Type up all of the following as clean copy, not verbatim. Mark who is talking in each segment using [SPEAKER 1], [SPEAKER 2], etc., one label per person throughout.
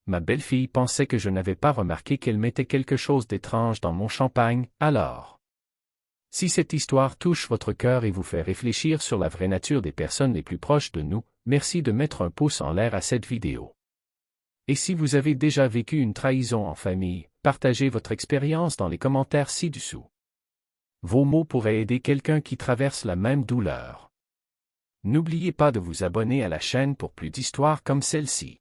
[SPEAKER 1] Ma belle-fille pensait que je n'avais pas remarqué qu'elle mettait quelque chose d'étrange dans mon champagne, alors. Si cette histoire touche votre cœur et vous fait réfléchir sur la vraie nature des personnes les plus proches de nous, merci de mettre un pouce en l'air à cette vidéo. Et si vous avez déjà vécu une trahison en famille, partagez votre expérience dans les commentaires ci-dessous. Vos mots pourraient aider quelqu'un qui traverse la même douleur. N'oubliez pas de vous abonner à la chaîne pour plus d'histoires comme celle-ci.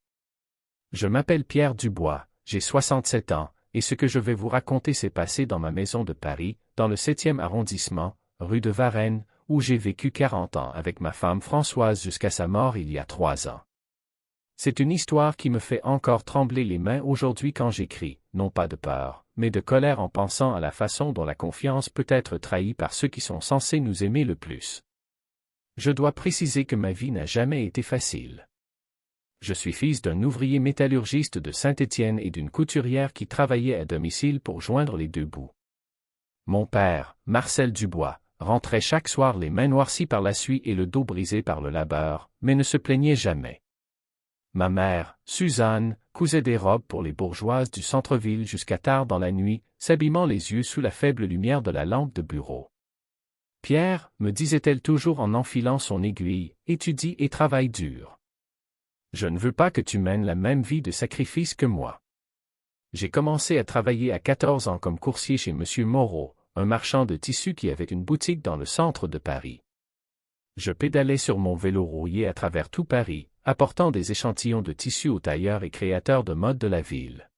[SPEAKER 1] Je m'appelle Pierre Dubois, j'ai 67 ans, et ce que je vais vous raconter s'est passé dans ma maison de Paris, dans le 7e arrondissement, rue de Varennes, où j'ai vécu 40 ans avec ma femme Françoise jusqu'à sa mort il y a 3 ans. C'est une histoire qui me fait encore trembler les mains aujourd'hui quand j'écris, non pas de peur, mais de colère en pensant à la façon dont la confiance peut être trahie par ceux qui sont censés nous aimer le plus. Je dois préciser que ma vie n'a jamais été facile. Je suis fils d'un ouvrier métallurgiste de Saint-Étienne et d'une couturière qui travaillait à domicile pour joindre les deux bouts. Mon père, Marcel Dubois, rentrait chaque soir les mains noircies par la suie et le dos brisé par le labeur, mais ne se plaignait jamais. Ma mère, Suzanne, cousait des robes pour les bourgeoises du centre-ville jusqu'à tard dans la nuit, s'abîmant les yeux sous la faible lumière de la lampe de bureau. Pierre, me disait-elle toujours en enfilant son aiguille, étudie et travaille dur. Je ne veux pas que tu mènes la même vie de sacrifice que moi. J'ai commencé à travailler à 14 ans comme coursier chez M. Moreau, un marchand de tissus qui avait une boutique dans le centre de Paris. Je pédalais sur mon vélo rouillé à travers tout Paris, apportant des échantillons de tissus aux tailleurs et créateurs de mode de la ville.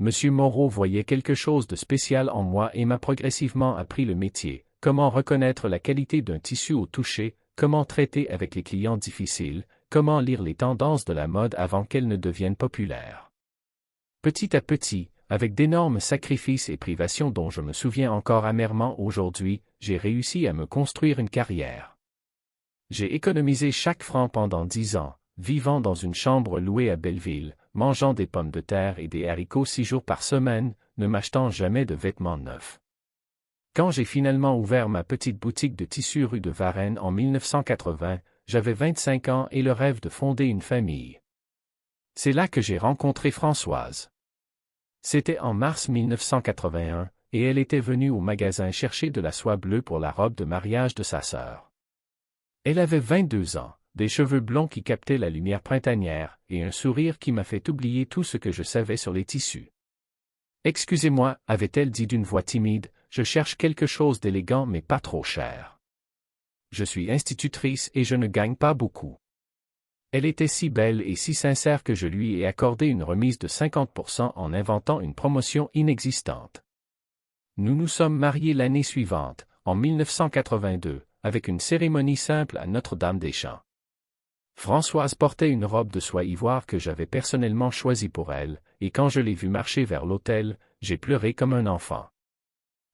[SPEAKER 1] M. Moreau voyait quelque chose de spécial en moi et m'a progressivement appris le métier, comment reconnaître la qualité d'un tissu au toucher, comment traiter avec les clients difficiles, comment lire les tendances de la mode avant qu'elles ne deviennent populaires. Petit à petit, avec d'énormes sacrifices et privations dont je me souviens encore amèrement aujourd'hui, j'ai réussi à me construire une carrière. J'ai économisé chaque franc pendant 10 ans, vivant dans une chambre louée à Belleville, mangeant des pommes de terre et des haricots 6 jours par semaine, ne m'achetant jamais de vêtements neufs. Quand j'ai finalement ouvert ma petite boutique de tissus rue de Varennes en 1980, j'avais 25 ans et le rêve de fonder une famille. C'est là que j'ai rencontré Françoise. C'était en mars 1981, et elle était venue au magasin chercher de la soie bleue pour la robe de mariage de sa sœur. Elle avait 22 ans, des cheveux blonds qui captaient la lumière printanière, et un sourire qui m'a fait oublier tout ce que je savais sur les tissus. « Excusez-moi, avait-elle dit d'une voix timide, je cherche quelque chose d'élégant mais pas trop cher. Je suis institutrice et je ne gagne pas beaucoup. » Elle était si belle et si sincère que je lui ai accordé une remise de 50% en inventant une promotion inexistante. Nous nous sommes mariés l'année suivante, en 1982, avec une cérémonie simple à Notre-Dame-des-Champs. Françoise portait une robe de soie ivoire que j'avais personnellement choisie pour elle, et quand je l'ai vue marcher vers l'hôtel, j'ai pleuré comme un enfant.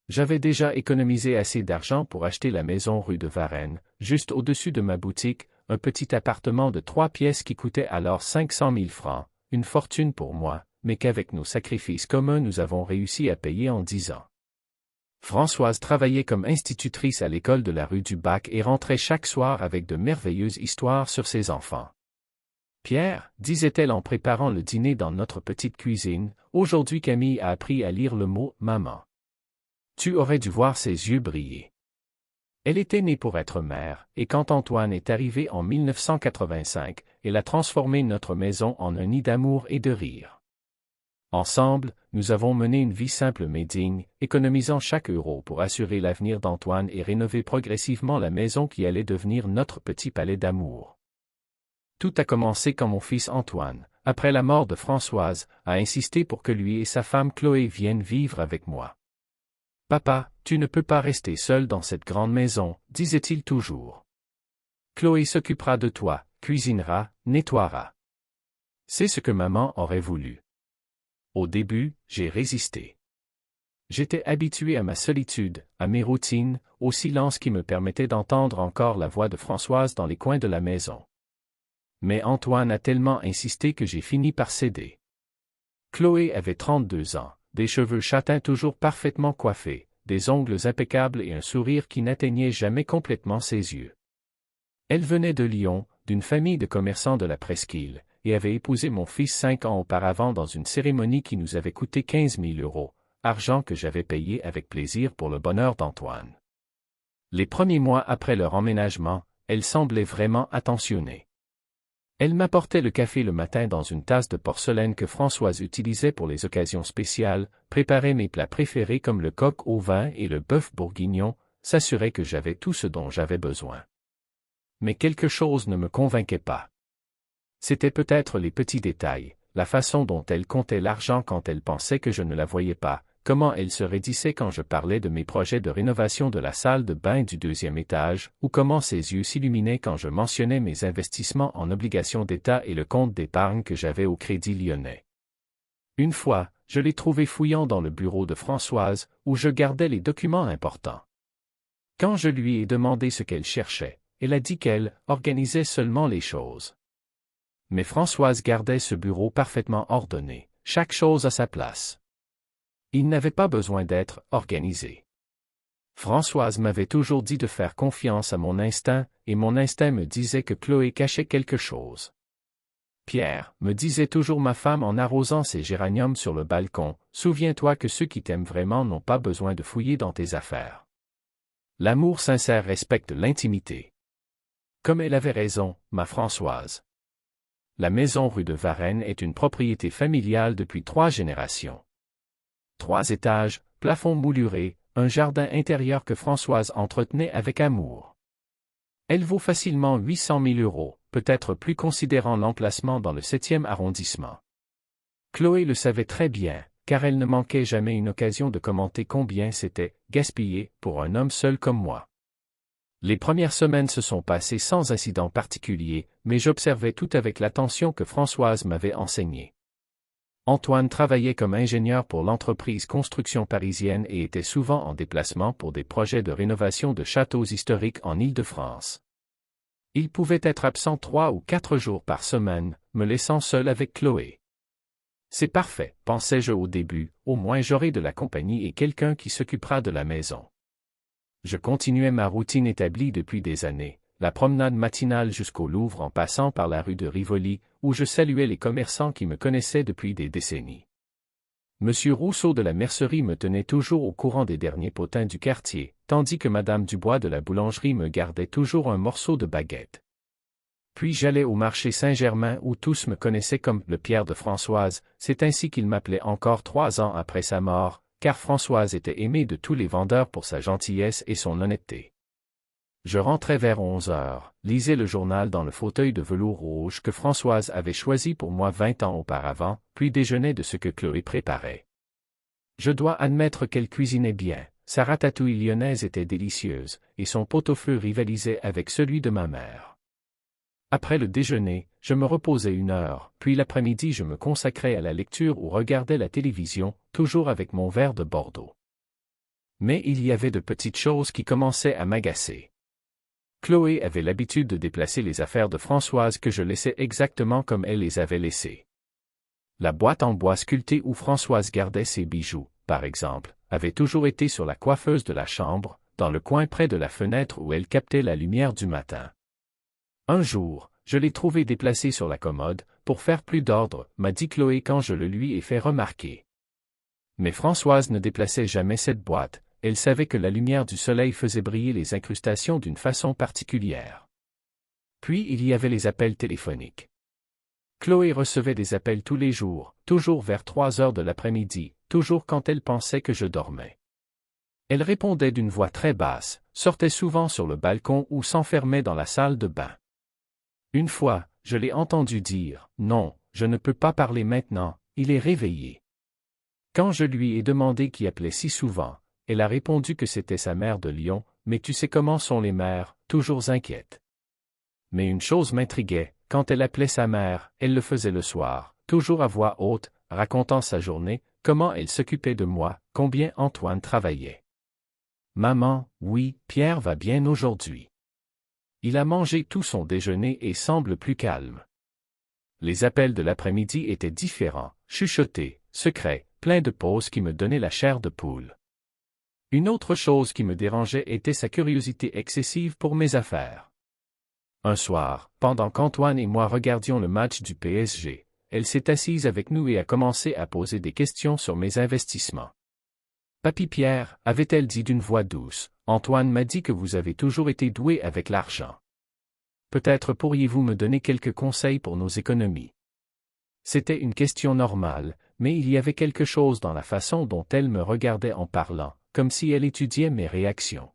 [SPEAKER 1] J'avais déjà économisé assez d'argent pour acheter la maison rue de Varennes, juste au-dessus de ma boutique, un petit appartement de 3 pièces qui coûtait alors 500 000 francs, une fortune pour moi, mais qu'avec nos sacrifices communs nous avons réussi à payer en 10 ans. Françoise travaillait comme institutrice à l'école de la rue du Bac et rentrait chaque soir avec de merveilleuses histoires sur ses enfants. « Pierre, disait-elle en préparant le dîner dans notre petite cuisine, aujourd'hui Camille a appris à lire le mot « maman ». Tu aurais dû voir ses yeux briller. Elle était née pour être mère, et quand Antoine est arrivé en 1985, elle a transformé notre maison en un nid d'amour et de rire. Ensemble, nous avons mené une vie simple mais digne, économisant chaque euro pour assurer l'avenir d'Antoine et rénover progressivement la maison qui allait devenir notre petit palais d'amour. Tout a commencé quand mon fils Antoine, après la mort de Françoise, a insisté pour que lui et sa femme Chloé viennent vivre avec moi. « Papa, tu ne peux pas rester seul dans cette grande maison, disait-il toujours. Chloé s'occupera de toi, cuisinera, nettoiera. » C'est ce que maman aurait voulu. Au début, j'ai résisté. J'étais habitué à ma solitude, à mes routines, au silence qui me permettait d'entendre encore la voix de Françoise dans les coins de la maison. Mais Antoine a tellement insisté que j'ai fini par céder. Chloé avait 32 ans, des cheveux châtains toujours parfaitement coiffés, des ongles impeccables et un sourire qui n'atteignait jamais complètement ses yeux. Elle venait de Lyon, d'une famille de commerçants de la presqu'île, et avait épousé mon fils 5 ans auparavant dans une cérémonie qui nous avait coûté 15 000 €, argent que j'avais payé avec plaisir pour le bonheur d'Antoine. Les premiers mois après leur emménagement, elle semblait vraiment attentionnée. Elle m'apportait le café le matin dans une tasse de porcelaine que Françoise utilisait pour les occasions spéciales, préparait mes plats préférés comme le coq au vin et le bœuf bourguignon, s'assurait que j'avais tout ce dont j'avais besoin. Mais quelque chose ne me convainquait pas. C'était peut-être les petits détails, la façon dont elle comptait l'argent quand elle pensait que je ne la voyais pas, comment elle se raidissait quand je parlais de mes projets de rénovation de la salle de bain du 2e étage, ou comment ses yeux s'illuminaient quand je mentionnais mes investissements en obligations d'État et le compte d'épargne que j'avais au Crédit Lyonnais. Une fois, je l'ai trouvée fouillant dans le bureau de Françoise, où je gardais les documents importants. Quand je lui ai demandé ce qu'elle cherchait, elle a dit qu'elle organisait seulement les choses. Mais Françoise gardait ce bureau parfaitement ordonné, chaque chose à sa place. Il n'avait pas besoin d'être organisé. Françoise m'avait toujours dit de faire confiance à mon instinct, et mon instinct me disait que Chloé cachait quelque chose. Pierre, me disait toujours ma femme en arrosant ses géraniums sur le balcon, souviens-toi que ceux qui t'aiment vraiment n'ont pas besoin de fouiller dans tes affaires. L'amour sincère respecte l'intimité. Comme elle avait raison, ma Françoise. La maison rue de Varennes est une propriété familiale depuis 3 générations. 3 étages, plafond mouluré, un jardin intérieur que Françoise entretenait avec amour. Elle vaut facilement 800 000 €, peut-être plus considérant l'emplacement dans le 7e arrondissement. Chloé le savait très bien, car elle ne manquait jamais une occasion de commenter combien c'était gaspillé pour un homme seul comme moi. Les premières semaines se sont passées sans incident particulier, mais j'observais tout avec l'attention que Françoise m'avait enseignée. Antoine travaillait comme ingénieur pour l'entreprise Construction Parisienne et était souvent en déplacement pour des projets de rénovation de châteaux historiques en Île-de-France. Il pouvait être absent 3 ou 4 jours par semaine, me laissant seul avec Chloé. C'est parfait, pensais-je au début, au moins j'aurai de la compagnie et quelqu'un qui s'occupera de la maison. Je continuais ma routine établie depuis des années, la promenade matinale jusqu'au Louvre en passant par la rue de Rivoli, où je saluais les commerçants qui me connaissaient depuis des décennies. Monsieur Rousseau de la mercerie me tenait toujours au courant des derniers potins du quartier, tandis que Madame Dubois de la boulangerie me gardait toujours un morceau de baguette. Puis j'allais au marché Saint-Germain où tous me connaissaient comme le Pierre de Françoise, c'est ainsi qu'il m'appelait encore 3 ans après sa mort, car Françoise était aimée de tous les vendeurs pour sa gentillesse et son honnêteté. Je rentrais vers 11 heures, lisais le journal dans le fauteuil de velours rouge que Françoise avait choisi pour moi 20 ans auparavant, puis déjeunais de ce que Chloé préparait. Je dois admettre qu'elle cuisinait bien, sa ratatouille lyonnaise était délicieuse, et son pot-au-feu rivalisait avec celui de ma mère. Après le déjeuner, je me reposais 1 heure, puis l'après-midi je me consacrais à la lecture ou regardais la télévision, toujours avec mon verre de Bordeaux. Mais il y avait de petites choses qui commençaient à m'agacer. Chloé avait l'habitude de déplacer les affaires de Françoise que je laissais exactement comme elle les avait laissées. La boîte en bois sculptée où Françoise gardait ses bijoux, par exemple, avait toujours été sur la coiffeuse de la chambre, dans le coin près de la fenêtre où elle captait la lumière du matin. Un jour, je l'ai trouvée déplacée sur la commode, pour faire plus d'ordre, m'a dit Chloé quand je le lui ai fait remarquer. Mais Françoise ne déplaçait jamais cette boîte, elle savait que la lumière du soleil faisait briller les incrustations d'une façon particulière. Puis il y avait les appels téléphoniques. Chloé recevait des appels tous les jours, toujours vers 3 heures de l'après-midi, toujours quand elle pensait que je dormais. Elle répondait d'une voix très basse, sortait souvent sur le balcon ou s'enfermait dans la salle de bain. Une fois, je l'ai entendu dire « Non, je ne peux pas parler maintenant, il est réveillé ». Quand je lui ai demandé qui appelait si souvent, elle a répondu que c'était sa mère de Lyon, mais tu sais comment sont les mères, toujours inquiètes. Mais une chose m'intriguait, quand elle appelait sa mère, elle le faisait le soir, toujours à voix haute, racontant sa journée, comment elle s'occupait de moi, combien Antoine travaillait. Maman, oui, Pierre va bien aujourd'hui. Il a mangé tout son déjeuner et semble plus calme. Les appels de l'après-midi étaient différents, chuchotés, secrets, pleins de pauses qui me donnaient la chair de poule. Une autre chose qui me dérangeait était sa curiosité excessive pour mes affaires. Un soir, pendant qu'Antoine et moi regardions le match du PSG, elle s'est assise avec nous et a commencé à poser des questions sur mes investissements. Papy Pierre, avait-elle dit d'une voix douce, Antoine m'a dit que vous avez toujours été doué avec l'argent. Peut-être pourriez-vous me donner quelques conseils pour nos économies. C'était une question normale, mais il y avait quelque chose dans la façon dont elle me regardait en parlant, comme si elle étudiait mes réactions.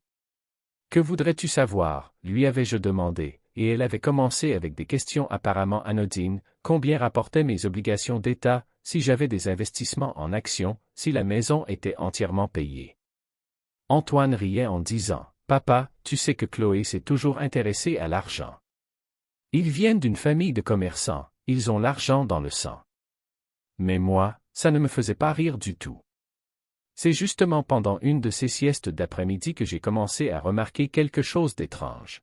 [SPEAKER 1] Que voudrais-tu savoir, lui avais-je demandé, et elle avait commencé avec des questions apparemment anodines, combien rapportaient mes obligations d'État, si j'avais des investissements en actions, si la maison était entièrement payée. Antoine riait en disant, « Papa, tu sais que Chloé s'est toujours intéressée à l'argent. Ils viennent d'une famille de commerçants, ils ont l'argent dans le sang. » Mais moi, ça ne me faisait pas rire du tout. C'est justement pendant une de ces siestes d'après-midi que j'ai commencé à remarquer quelque chose d'étrange.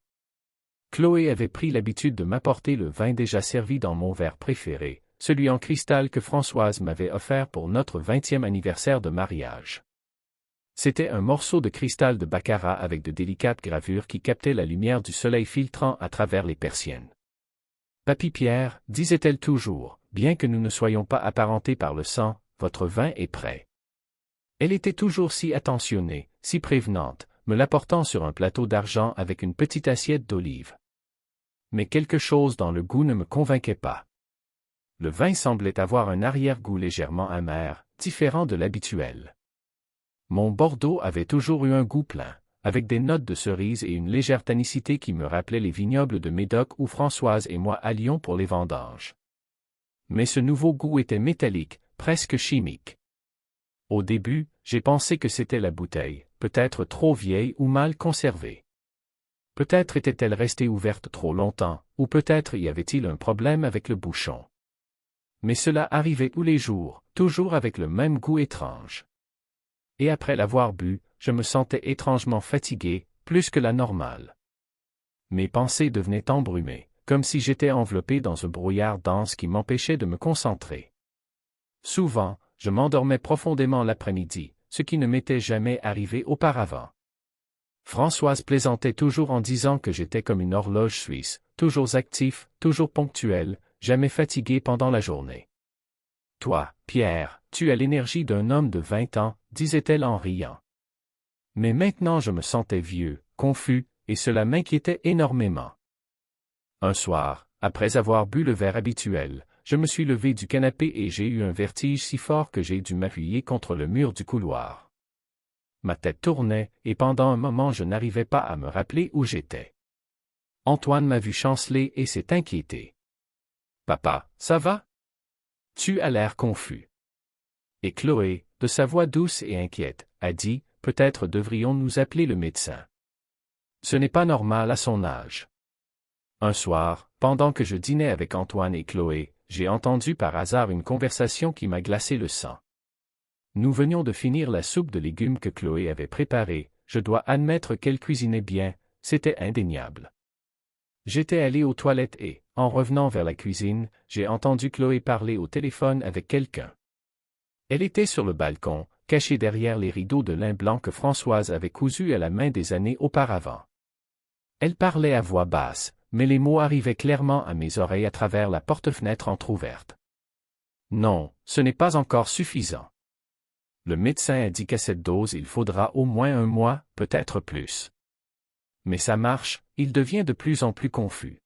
[SPEAKER 1] Chloé avait pris l'habitude de m'apporter le vin déjà servi dans mon verre préféré, celui en cristal que Françoise m'avait offert pour notre 20e anniversaire de mariage. C'était un morceau de cristal de baccarat avec de délicates gravures qui captaient la lumière du soleil filtrant à travers les persiennes. Papy Pierre, disait-elle toujours, bien que nous ne soyons pas apparentés par le sang, votre vin est prêt. Elle était toujours si attentionnée, si prévenante, me l'apportant sur un plateau d'argent avec une petite assiette d'olives. Mais quelque chose dans le goût ne me convainquait pas. Le vin semblait avoir un arrière-goût légèrement amer, différent de l'habituel. Mon Bordeaux avait toujours eu un goût plein, avec des notes de cerise et une légère tannicité qui me rappelait les vignobles de Médoc où Françoise et moi allions pour les vendanges. Mais ce nouveau goût était métallique, presque chimique. Au début, j'ai pensé que c'était la bouteille, peut-être trop vieille ou mal conservée. Peut-être était-elle restée ouverte trop longtemps, ou peut-être y avait-il un problème avec le bouchon. Mais cela arrivait tous les jours, toujours avec le même goût étrange. Et après l'avoir bu, je me sentais étrangement fatigué, plus que la normale. Mes pensées devenaient embrumées, comme si j'étais enveloppé dans un brouillard dense qui m'empêchait de me concentrer. Souvent, je m'endormais profondément l'après-midi, ce qui ne m'était jamais arrivé auparavant. Françoise plaisantait toujours en disant que j'étais comme une horloge suisse, toujours actif, toujours ponctuel, jamais fatigué pendant la journée. « Toi, Pierre, tu as l'énergie d'un homme de 20 ans, disait-elle en riant. Mais maintenant je me sentais vieux, confus, et cela m'inquiétait énormément. Un soir, après avoir bu le verre habituel, je me suis levé du canapé et j'ai eu un vertige si fort que j'ai dû m'appuyer contre le mur du couloir. Ma tête tournait, et pendant un moment je n'arrivais pas à me rappeler où j'étais. Antoine m'a vu chanceler et s'est inquiété. « Papa, ça va? Tu as l'air confus. » Et Chloé, de sa voix douce et inquiète, a dit, « Peut-être devrions-nous appeler le médecin. Ce n'est pas normal à son âge. » Un soir, pendant que je dînais avec Antoine et Chloé, j'ai entendu par hasard une conversation qui m'a glacé le sang. Nous venions de finir la soupe de légumes que Chloé avait préparée, je dois admettre qu'elle cuisinait bien, c'était indéniable. J'étais allé aux toilettes et, en revenant vers la cuisine, j'ai entendu Chloé parler au téléphone avec quelqu'un. Elle était sur le balcon, cachée derrière les rideaux de lin blanc que Françoise avait cousus à la main des années auparavant. Elle parlait à voix basse, mais les mots arrivaient clairement à mes oreilles à travers la porte-fenêtre entr'ouverte. Non, ce n'est pas encore suffisant. Le médecin a dit qu'à cette dose il faudra au moins 1 mois, peut-être plus. Mais ça marche, il devient de plus en plus confus.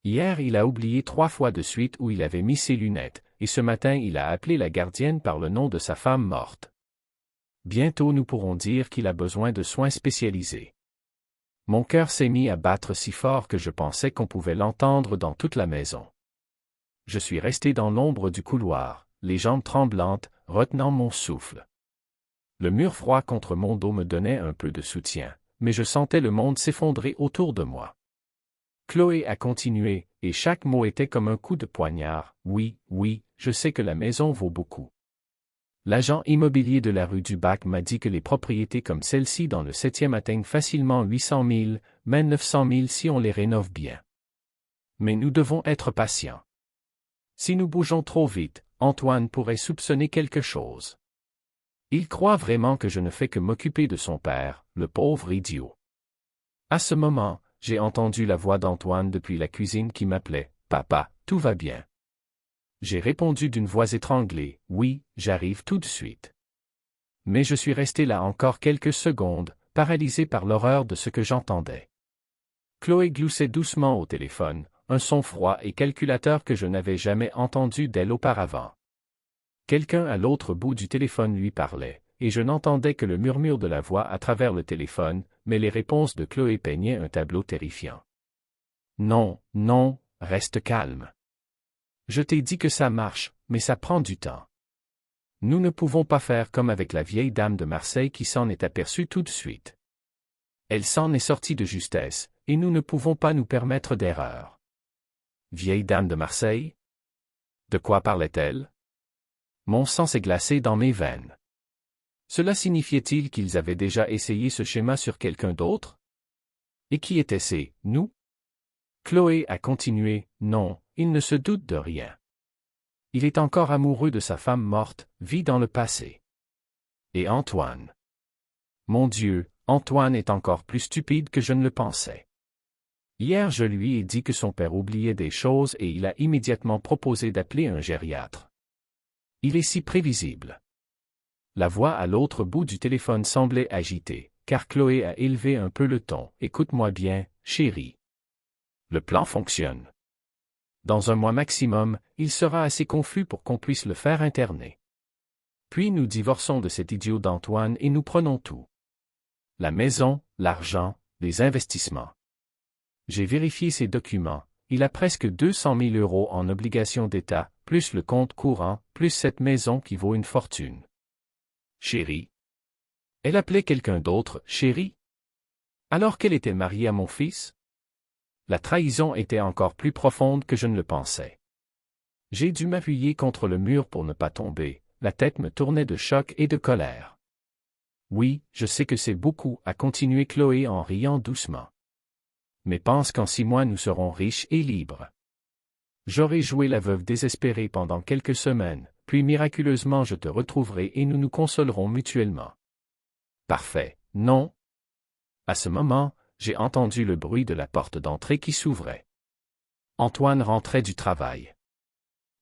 [SPEAKER 1] Hier il a oublié 3 fois de suite où il avait mis ses lunettes, et ce matin il a appelé la gardienne par le nom de sa femme morte. Bientôt nous pourrons dire qu'il a besoin de soins spécialisés. Mon cœur s'est mis à battre si fort que je pensais qu'on pouvait l'entendre dans toute la maison. Je suis resté dans l'ombre du couloir, les jambes tremblantes, retenant mon souffle. Le mur froid contre mon dos me donnait un peu de soutien, mais je sentais le monde s'effondrer autour de moi. Chloé a continué, et chaque mot était comme un coup de poignard. Oui, oui, je sais que la maison vaut beaucoup. L'agent immobilier de la rue du Bac m'a dit que les propriétés comme celle-ci dans le 7e atteignent facilement 800 000, même 900 000 si on les rénove bien. Mais nous devons être patients. Si nous bougeons trop vite, Antoine pourrait soupçonner quelque chose. Il croit vraiment que je ne fais que m'occuper de son père, le pauvre idiot. À ce moment, j'ai entendu la voix d'Antoine depuis la cuisine qui m'appelait « Papa, tout va bien ». J'ai répondu d'une voix étranglée « Oui, j'arrive tout de suite ». Mais je suis resté là encore quelques secondes, paralysé par l'horreur de ce que j'entendais. Chloé gloussait doucement au téléphone, un son froid et calculateur que je n'avais jamais entendu d'elle auparavant. Quelqu'un à l'autre bout du téléphone lui parlait, et je n'entendais que le murmure de la voix à travers le téléphone, mais les réponses de Chloé peignaient un tableau terrifiant. « Non, non, reste calme. Je t'ai dit que ça marche, mais ça prend du temps. Nous ne pouvons pas faire comme avec la vieille dame de Marseille qui s'en est aperçue tout de suite. Elle s'en est sortie de justesse, et nous ne pouvons pas nous permettre d'erreur. » Vieille dame de Marseille? De quoi parlait-elle? Mon sang s'est glacé dans mes veines. Cela signifiait-il qu'ils avaient déjà essayé ce schéma sur quelqu'un d'autre? Et qui étaient ces « nous » ? Chloé a continué « Non, il ne se doute de rien. Il est encore amoureux de sa femme morte, vit dans le passé. Et Antoine. Mon Dieu, Antoine est encore plus stupide que je ne le pensais. Hier je lui ai dit que son père oubliait des choses et il a immédiatement proposé d'appeler un gériatre. Il est si prévisible. » La voix à l'autre bout du téléphone semblait agitée, car Chloé a élevé un peu le ton. « Écoute-moi bien, chérie. Le plan fonctionne. Dans un mois maximum, il sera assez confus pour qu'on puisse le faire interner. Puis nous divorçons de cet idiot d'Antoine et nous prenons tout. La maison, l'argent, les investissements. J'ai vérifié ses documents, il a presque 200 000 € en obligations d'État, plus le compte courant, plus cette maison qui vaut une fortune. Chérie. Elle appelait quelqu'un d'autre, chérie? Alors qu'elle était mariée à mon fils? La trahison était encore plus profonde que je ne le pensais. J'ai dû m'appuyer contre le mur pour ne pas tomber, la tête me tournait de choc et de colère. Oui, je sais que c'est beaucoup, a continué Chloé en riant doucement. Mais pense qu'en 6 mois nous serons riches et libres. J'aurai joué la veuve désespérée pendant quelques semaines, puis miraculeusement je te retrouverai et nous nous consolerons mutuellement. Parfait, non? À ce moment, j'ai entendu le bruit de la porte d'entrée qui s'ouvrait. Antoine rentrait du travail.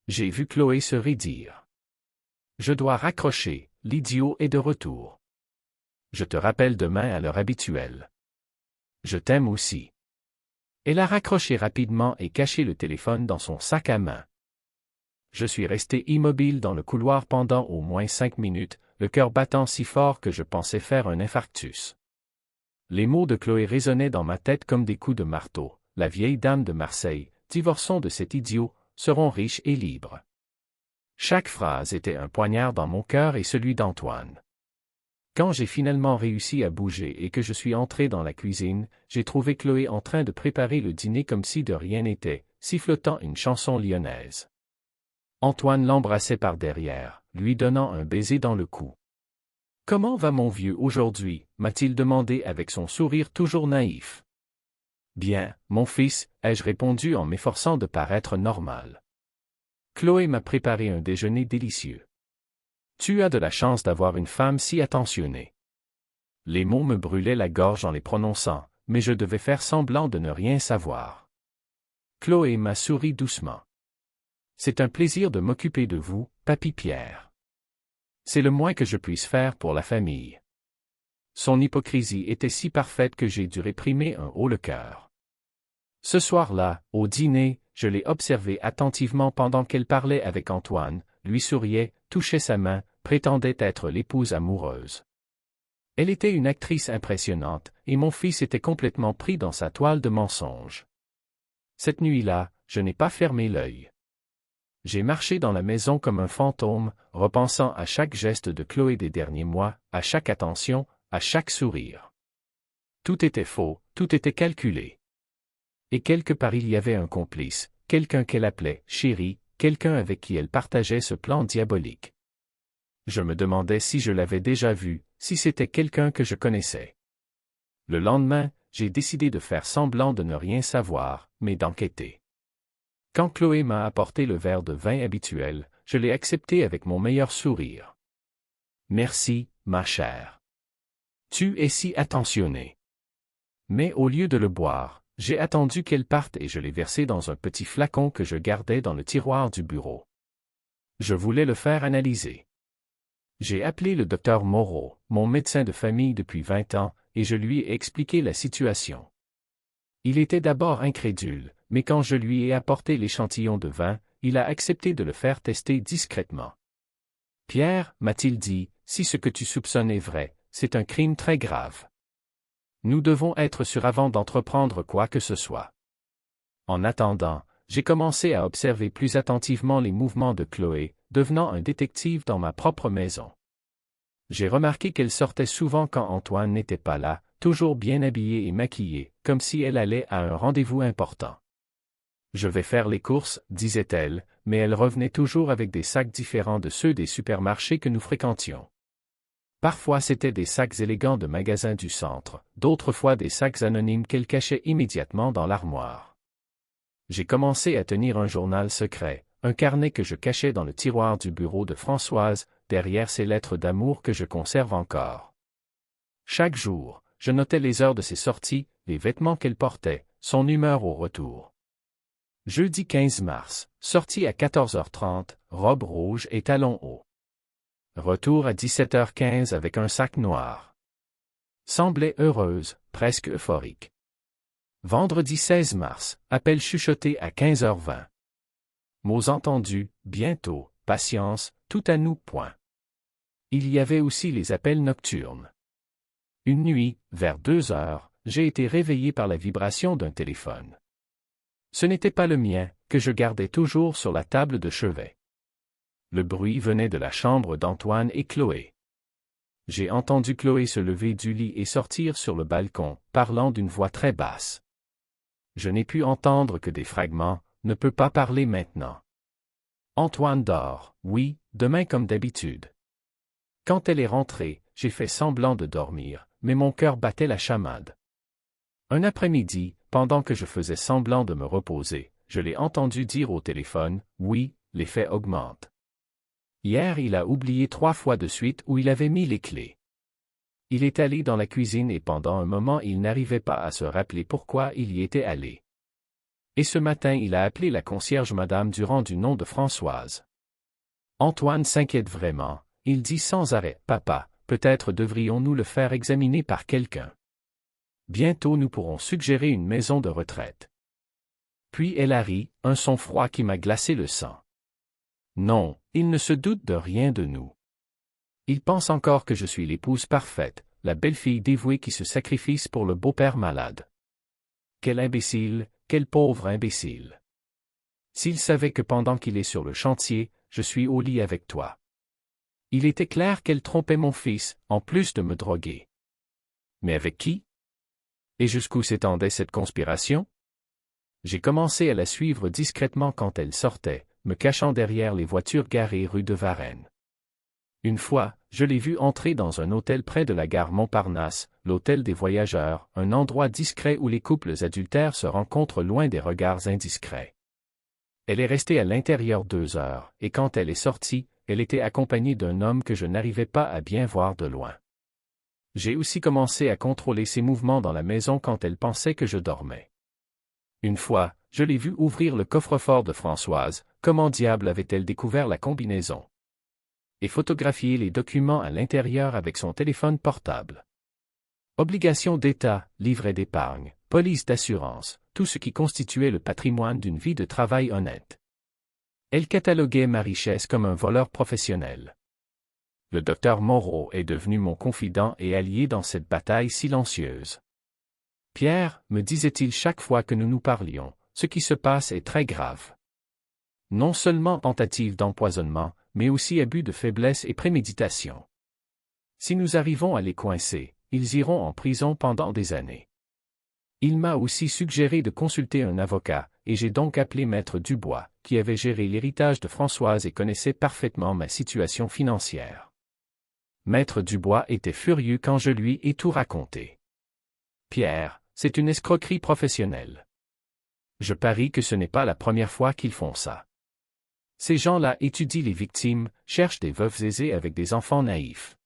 [SPEAKER 1] J'ai vu Chloé se raidir. Je dois raccrocher, l'idiot est de retour. Je te rappelle demain à l'heure habituelle. Je t'aime aussi. Elle a raccroché rapidement et caché le téléphone dans son sac à main. Je suis resté immobile dans le couloir pendant au moins 5 minutes, le cœur battant si fort que je pensais faire un infarctus. Les mots de Chloé résonnaient dans ma tête comme des coups de marteau. La vieille dame de Marseille, divorçons de cet idiot, serons riches et libres. Chaque phrase était un poignard dans mon cœur et celui d'Antoine. Quand j'ai finalement réussi à bouger et que je suis entré dans la cuisine, j'ai trouvé Chloé en train de préparer le dîner comme si de rien n'était, sifflotant une chanson lyonnaise. Antoine l'embrassait par derrière, lui donnant un baiser dans le cou. « Comment va mon vieux aujourd'hui » m'a-t-il demandé avec son sourire toujours naïf. « Bien, mon fils » ai-je répondu en m'efforçant de paraître normal. Chloé m'a préparé un déjeuner délicieux. Tu as de la chance d'avoir une femme si attentionnée. Les mots me brûlaient la gorge en les prononçant, mais je devais faire semblant de ne rien savoir. Chloé m'a souri doucement. C'est un plaisir de m'occuper de vous, Papy Pierre. C'est le moins que je puisse faire pour la famille. Son hypocrisie était si parfaite que j'ai dû réprimer un haut le cœur. Ce soir-là, au dîner, je l'ai observée attentivement pendant qu'elle parlait avec Antoine, lui souriait, touchait sa main, prétendait être l'épouse amoureuse. Elle était une actrice impressionnante, et mon fils était complètement pris dans sa toile de mensonges. Cette nuit-là, je n'ai pas fermé l'œil. J'ai marché dans la maison comme un fantôme, repensant à chaque geste de Chloé des derniers mois, à chaque attention, à chaque sourire. Tout était faux, tout était calculé. Et quelque part il y avait un complice, quelqu'un qu'elle appelait « chérie », quelqu'un avec qui elle partageait ce plan diabolique. Je me demandais si je l'avais déjà vu, si c'était quelqu'un que je connaissais. Le lendemain, j'ai décidé de faire semblant de ne rien savoir, mais d'enquêter. Quand Chloé m'a apporté le verre de vin habituel, je l'ai accepté avec mon meilleur sourire. « Merci, ma chère. Tu es si attentionnée. » Mais au lieu de le boire, J'ai attendu qu'elle parte et je l'ai versé dans un petit flacon que je gardais dans le tiroir du bureau. Je voulais le faire analyser. J'ai appelé le docteur Moreau, mon médecin de famille depuis 20 ans, et je lui ai expliqué la situation. Il était d'abord incrédule, mais quand je lui ai apporté l'échantillon de vin, il a accepté de le faire tester discrètement. Pierre, m'a-t-il dit, si ce que tu soupçonnes est vrai, c'est un crime très grave. Nous devons être sûrs avant d'entreprendre quoi que ce soit. En attendant, j'ai commencé à observer plus attentivement les mouvements de Chloé, devenant un détective dans ma propre maison. J'ai remarqué qu'elle sortait souvent quand Antoine n'était pas là, toujours bien habillée et maquillée, comme si elle allait à un rendez-vous important. Je vais faire les courses, disait-elle, mais elle revenait toujours avec des sacs différents de ceux des supermarchés que nous fréquentions. Parfois c'étaient des sacs élégants de magasins du centre, d'autres fois des sacs anonymes qu'elle cachait immédiatement dans l'armoire. J'ai commencé à tenir un journal secret, un carnet que je cachais dans le tiroir du bureau de Françoise, derrière ses lettres d'amour que je conserve encore. Chaque jour, je notais les heures de ses sorties, les vêtements qu'elle portait, son humeur au retour. Jeudi 15 mars, sortie à 14h30, robe rouge et talons hauts. Retour à 17h15 avec un sac noir. Semblait heureuse, presque euphorique. Vendredi 16 mars, appel chuchoté à 15h20. Mots entendus, bientôt, patience, tout à nous, point. Il y avait aussi les appels nocturnes. Une nuit, vers 2h, j'ai été réveillé par la vibration d'un téléphone. Ce n'était pas le mien, que je gardais toujours sur la table de chevet. Le bruit venait de la chambre d'Antoine et Chloé. J'ai entendu Chloé se lever du lit et sortir sur le balcon, parlant d'une voix très basse. Je n'ai pu entendre que des fragments, ne peux pas parler maintenant. Antoine dort, oui, demain comme d'habitude. Quand elle est rentrée, j'ai fait semblant de dormir, mais mon cœur battait la chamade. Un après-midi, pendant que je faisais semblant de me reposer, je l'ai entendu dire au téléphone, oui, l'effet augmente. Hier il a oublié 3 fois de suite où il avait mis les clés. Il est allé dans la cuisine et pendant un moment il n'arrivait pas à se rappeler pourquoi il y était allé. Et ce matin il a appelé la concierge Madame Durand du nom de Françoise. Antoine s'inquiète vraiment, il dit sans arrêt, « Papa, peut-être devrions-nous le faire examiner par quelqu'un. Bientôt nous pourrons suggérer une maison de retraite. » Puis elle a ri, un son froid qui m'a glacé le sang. Non, il ne se doute de rien de nous. Il pense encore que je suis l'épouse parfaite, la belle-fille dévouée qui se sacrifie pour le beau-père malade. Quel imbécile, quel pauvre imbécile. S'il savait que pendant qu'il est sur le chantier, je suis au lit avec toi. Il était clair qu'elle trompait mon fils, en plus de me droguer. Mais avec qui? Et jusqu'où s'étendait cette conspiration? J'ai commencé à la suivre discrètement quand elle sortait, me cachant derrière les voitures garées rue de Varennes. Une fois, je l'ai vue entrer dans un hôtel près de la gare Montparnasse, l'hôtel des voyageurs, un endroit discret où les couples adultères se rencontrent loin des regards indiscrets. Elle est restée à l'intérieur 2 heures, et quand elle est sortie, elle était accompagnée d'un homme que je n'arrivais pas à bien voir de loin. J'ai aussi commencé à contrôler ses mouvements dans la maison quand elle pensait que je dormais. Une fois, je l'ai vue ouvrir le coffre-fort de Françoise, comment diable avait-elle découvert la combinaison? Et photographier les documents à l'intérieur avec son téléphone portable. Obligations d'État, livret d'épargne, police d'assurance, tout ce qui constituait le patrimoine d'une vie de travail honnête. Elle cataloguait ma richesse comme un voleur professionnel. Le docteur Moreau est devenu mon confident et allié dans cette bataille silencieuse. Pierre, me disait-il chaque fois que nous nous parlions, ce qui se passe est très grave. Non seulement tentative d'empoisonnement, mais aussi abus de faiblesse et préméditation. Si nous arrivons à les coincer, ils iront en prison pendant des années. Il m'a aussi suggéré de consulter un avocat, et j'ai donc appelé Maître Dubois, qui avait géré l'héritage de Françoise et connaissait parfaitement ma situation financière. Maître Dubois était furieux quand je lui ai tout raconté. Pierre, c'est une escroquerie professionnelle. Je parie que ce n'est pas la première fois qu'ils font ça. Ces gens-là étudient les victimes, cherchent des veuves aisées avec des enfants naïfs.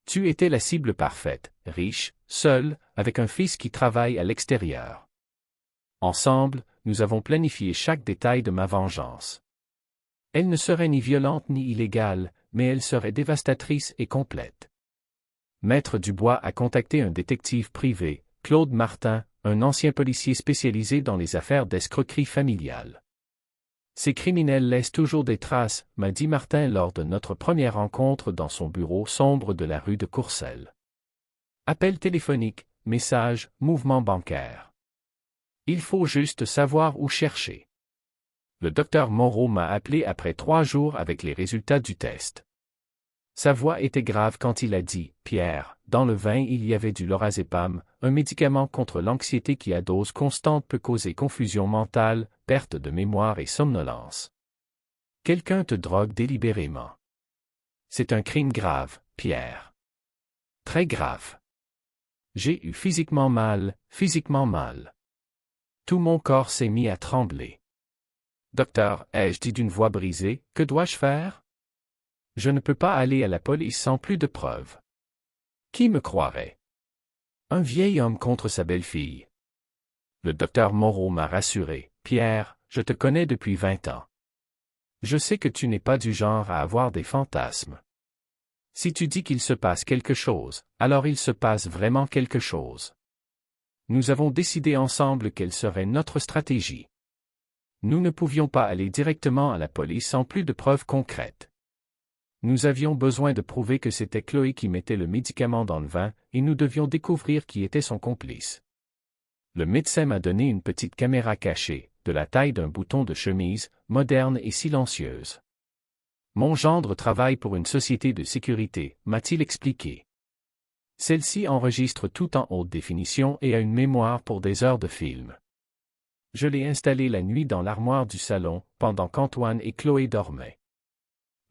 [SPEAKER 1] Tu étais la cible parfaite, riche, seule, avec un fils qui travaille à l'extérieur. Ensemble, nous avons planifié chaque détail de ma vengeance. Elle ne serait ni violente ni illégale, mais elle serait dévastatrice et complète. Maître Dubois a contacté un détective privé, Claude Martin, un ancien policier spécialisé dans les affaires d'escroquerie familiale. Ces criminels laissent toujours des traces, m'a dit Martin lors de notre première rencontre dans son bureau sombre de la rue de Courcelles. Appel téléphonique, message, mouvement bancaire. Il faut juste savoir où chercher. Le docteur Moreau m'a appelé après 3 jours avec les résultats du test. Sa voix était grave quand il a dit « Pierre, dans le vin il y avait du lorazépam, un médicament contre l'anxiété qui à dose constante peut causer confusion mentale, perte de mémoire et somnolence. Quelqu'un te drogue délibérément. C'est un crime grave, Pierre. Très grave. J'ai eu physiquement mal. Tout mon corps s'est mis à trembler. Docteur, ai-je dit d'une voix brisée, que dois-je faire? Je ne peux pas aller à la police sans plus de preuves. Qui me croirait? Un vieil homme contre sa belle-fille. Le docteur Moreau m'a rassuré. Pierre, je te connais depuis 20 ans. Je sais que tu n'es pas du genre à avoir des fantasmes. Si tu dis qu'il se passe quelque chose, alors il se passe vraiment quelque chose. Nous avons décidé ensemble quelle serait notre stratégie. Nous ne pouvions pas aller directement à la police sans plus de preuves concrètes. Nous avions besoin de prouver que c'était Chloé qui mettait le médicament dans le vin, et nous devions découvrir qui était son complice. Le médecin m'a donné une petite caméra cachée, de la taille d'un bouton de chemise, moderne et silencieuse. Mon gendre travaille pour une société de sécurité, m'a-t-il expliqué. Celle-ci enregistre tout en haute définition et a une mémoire pour des heures de film. Je l'ai installée la nuit dans l'armoire du salon, pendant qu'Antoine et Chloé dormaient.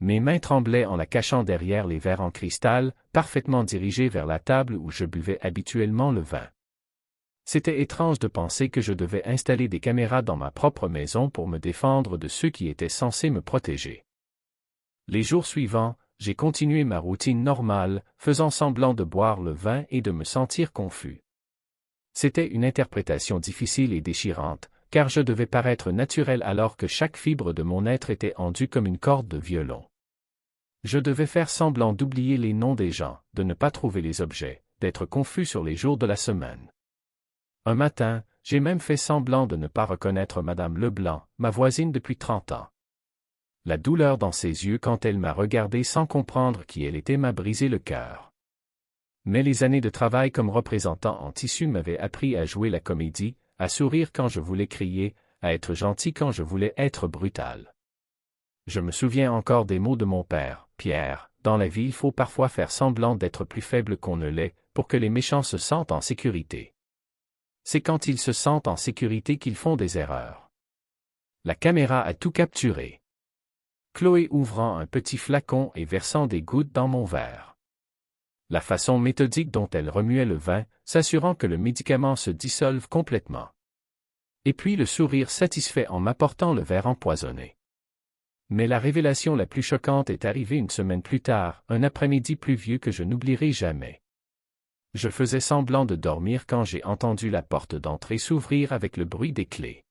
[SPEAKER 1] Mes mains tremblaient en la cachant derrière les verres en cristal, parfaitement dirigés vers la table où je buvais habituellement le vin. C'était étrange de penser que je devais installer des caméras dans ma propre maison pour me défendre de ceux qui étaient censés me protéger. Les jours suivants, j'ai continué ma routine normale, faisant semblant de boire le vin et de me sentir confus. C'était une interprétation difficile et déchirante, car je devais paraître naturel alors que chaque fibre de mon être était endue comme une corde de violon. Je devais faire semblant d'oublier les noms des gens, de ne pas trouver les objets, d'être confus sur les jours de la semaine. Un matin, j'ai même fait semblant de ne pas reconnaître Madame Leblanc, ma voisine depuis 30 ans. La douleur dans ses yeux quand elle m'a regardé sans comprendre qui elle était m'a brisé le cœur. Mais les années de travail comme représentant en tissu m'avaient appris à jouer la comédie, à sourire quand je voulais crier, à être gentil quand je voulais être brutal. Je me souviens encore des mots de mon père, Pierre, dans la vie il faut parfois faire semblant d'être plus faible qu'on ne l'est, pour que les méchants se sentent en sécurité. C'est quand ils se sentent en sécurité qu'ils font des erreurs. La caméra a tout capturé. Chloé ouvrant un petit flacon et versant des gouttes dans mon verre. La façon méthodique dont elle remuait le vin, s'assurant que le médicament se dissolve complètement. Et puis le sourire satisfait en m'apportant le verre empoisonné. Mais la révélation la plus choquante est arrivée une semaine plus tard, un après-midi pluvieux que je n'oublierai jamais. Je faisais semblant de dormir quand j'ai entendu la porte d'entrée s'ouvrir avec le bruit des clés.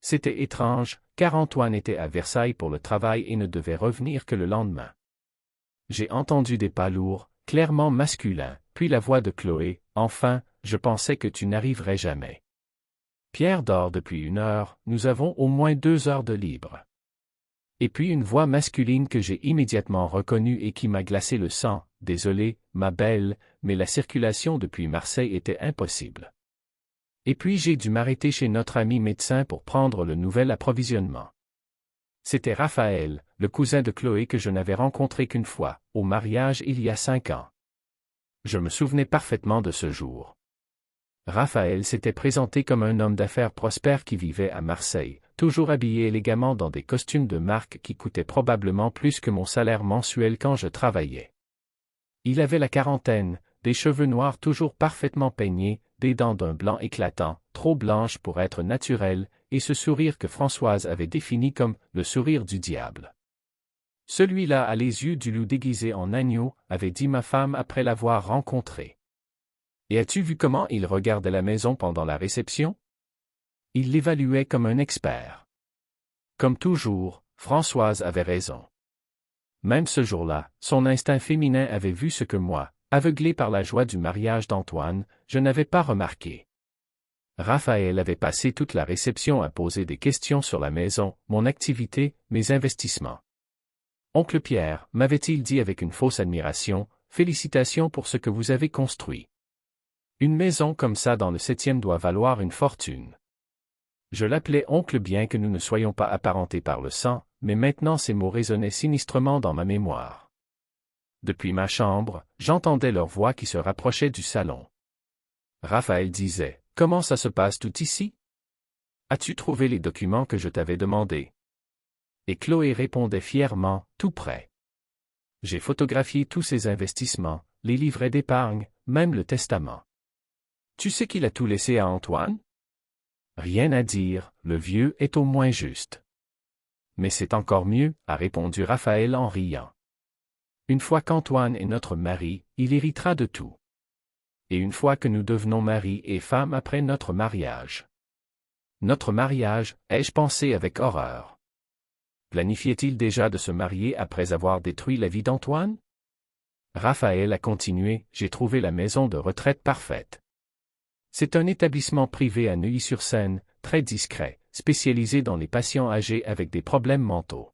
[SPEAKER 1] C'était étrange, car Antoine était à Versailles pour le travail et ne devait revenir que le lendemain. J'ai entendu des pas lourds, clairement masculins, puis la voix de Chloé, « Enfin, je pensais que tu n'arriverais jamais. Pierre dort depuis 1 heure, nous avons au moins 2 heures de libre. » Et puis une voix masculine que j'ai immédiatement reconnue et qui m'a glacé le sang, « Désolé, ma belle, mais la circulation depuis Marseille était impossible. » Et puis j'ai dû m'arrêter chez notre ami médecin pour prendre le nouvel approvisionnement. C'était Raphaël, le cousin de Chloé que je n'avais rencontré qu'une fois, au mariage il y a 5 ans. Je me souvenais parfaitement de ce jour. Raphaël s'était présenté comme un homme d'affaires prospère qui vivait à Marseille, toujours habillé élégamment dans des costumes de marque qui coûtaient probablement plus que mon salaire mensuel quand je travaillais. Il avait la quarantaine, des cheveux noirs toujours parfaitement peignés, des dents d'un blanc éclatant, trop blanches pour être naturelles, et ce sourire que Françoise avait défini comme « le sourire du diable ». Celui-là a les yeux du loup déguisé en agneau, avait dit ma femme après l'avoir rencontré. Et as-tu vu comment il regardait la maison pendant la réception? Il l'évaluait comme un expert. Comme toujours, Françoise avait raison. Même ce jour-là, son instinct féminin avait vu ce que moi, aveuglé par la joie du mariage d'Antoine, je n'avais pas remarqué. Raphaël avait passé toute la réception à poser des questions sur la maison, mon activité, mes investissements. Oncle Pierre, m'avait-il dit avec une fausse admiration, félicitations pour ce que vous avez construit. Une maison comme ça dans le 7e doit valoir une fortune. Je l'appelais oncle bien que nous ne soyons pas apparentés par le sang, mais maintenant ces mots résonnaient sinistrement dans ma mémoire. Depuis ma chambre, j'entendais leur voix qui se rapprochait du salon. Raphaël disait, « Comment ça se passe tout ici? As-tu trouvé les documents que je t'avais demandés? » Et Chloé répondait fièrement, « Tout prêt. J'ai photographié tous ses investissements, les livrets d'épargne, même le testament. Tu sais qu'il a tout laissé à Antoine? » Rien à dire, le vieux est au moins juste. Mais c'est encore mieux, a répondu Raphaël en riant. Une fois qu'Antoine est notre mari, il héritera de tout. Et une fois que nous devenons mari et femme après notre mariage. Notre mariage, ai-je pensé avec horreur. Planifiait-il déjà de se marier après avoir détruit la vie d'Antoine? Raphaël a continué, j'ai trouvé la maison de retraite parfaite. C'est un établissement privé à Neuilly-sur-Seine, très discret, spécialisé dans les patients âgés avec des problèmes mentaux.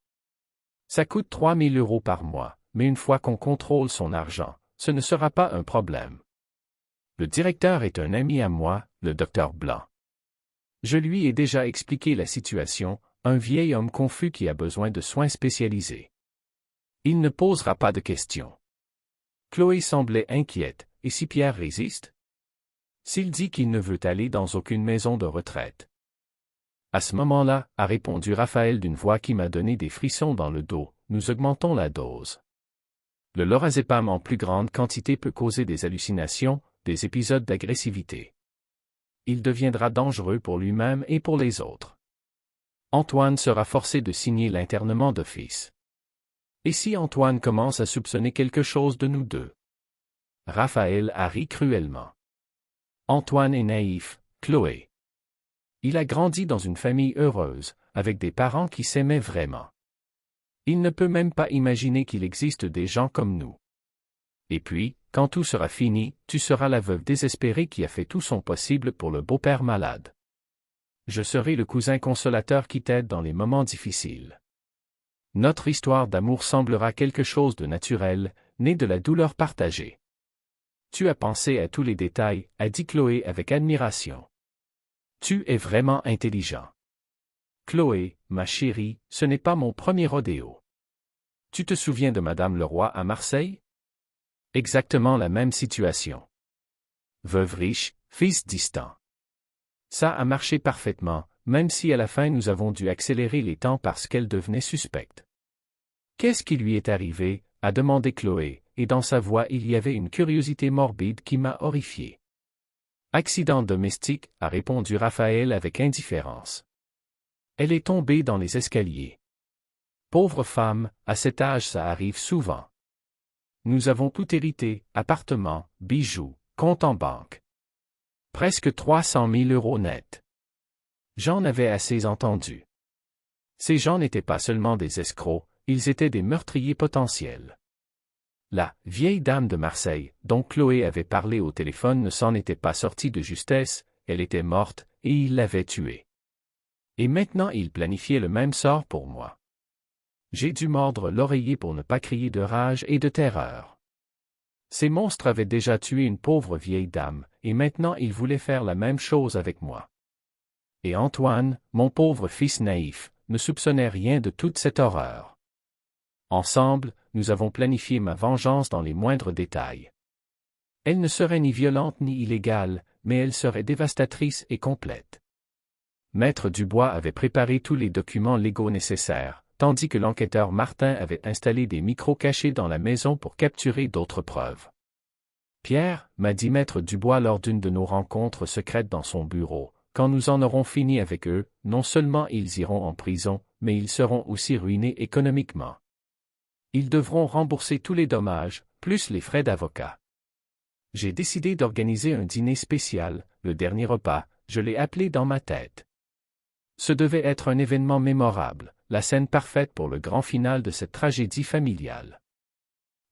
[SPEAKER 1] Ça coûte 3 000 € par mois, mais une fois qu'on contrôle son argent, ce ne sera pas un problème. Le directeur est un ami à moi, le docteur Blanc. Je lui ai déjà expliqué la situation, un vieil homme confus qui a besoin de soins spécialisés. Il ne posera pas de questions. Chloé semblait inquiète, et si Pierre résiste? S'il dit qu'il ne veut aller dans aucune maison de retraite. À ce moment-là, a répondu Raphaël d'une voix qui m'a donné des frissons dans le dos, nous augmentons la dose. Le lorazépam en plus grande quantité peut causer des hallucinations, des épisodes d'agressivité. Il deviendra dangereux pour lui-même et pour les autres. Antoine sera forcé de signer l'internement d'office. Et si Antoine commence à soupçonner quelque chose de nous deux? Raphaël a ri cruellement. Antoine est naïf, Chloé. Il a grandi dans une famille heureuse, avec des parents qui s'aimaient vraiment. Il ne peut même pas imaginer qu'il existe des gens comme nous. Et puis, quand tout sera fini, tu seras la veuve désespérée qui a fait tout son possible pour le beau-père malade. Je serai le cousin consolateur qui t'aide dans les moments difficiles. Notre histoire d'amour semblera quelque chose de naturel, né de la douleur partagée. Tu as pensé à tous les détails, a dit Chloé avec admiration. Tu es vraiment intelligent. Chloé, ma chérie, ce n'est pas mon premier rodéo. Tu te souviens de Madame Leroy à Marseille? Exactement la même situation. Veuve riche, fils distant. Ça a marché parfaitement, même si à la fin nous avons dû accélérer les temps parce qu'elle devenait suspecte. Qu'est-ce qui lui est arrivé? A demandé Chloé, et dans sa voix il y avait une curiosité morbide qui m'a horrifié. Accident domestique, a répondu Raphaël avec indifférence. Elle est tombée dans les escaliers. Pauvre femme, à cet âge ça arrive souvent. Nous avons tout hérité, appartement, bijoux, compte en banque. Presque 300 000 € net. J'en avais assez entendu. Ces gens n'étaient pas seulement des escrocs, ils étaient des meurtriers potentiels. La vieille dame de Marseille, dont Chloé avait parlé au téléphone, ne s'en était pas sortie de justesse, elle était morte, et il l'avait tuée. Et maintenant il planifiait le même sort pour moi. J'ai dû mordre l'oreiller pour ne pas crier de rage et de terreur. Ces monstres avaient déjà tué une pauvre vieille dame, et maintenant ils voulaient faire la même chose avec moi. Et Antoine, mon pauvre fils naïf, ne soupçonnait rien de toute cette horreur. Ensemble, nous avons planifié ma vengeance dans les moindres détails. Elle ne serait ni violente ni illégale, mais elle serait dévastatrice et complète. Maître Dubois avait préparé tous les documents légaux nécessaires, tandis que l'enquêteur Martin avait installé des micros cachés dans la maison pour capturer d'autres preuves. Pierre, m'a dit Maître Dubois lors d'une de nos rencontres secrètes dans son bureau, quand nous en aurons fini avec eux, non seulement ils iront en prison, mais ils seront aussi ruinés économiquement. Ils devront rembourser tous les dommages, plus les frais d'avocat. J'ai décidé d'organiser un dîner spécial, le dernier repas, je l'ai appelé dans ma tête. Ce devait être un événement mémorable, la scène parfaite pour le grand final de cette tragédie familiale.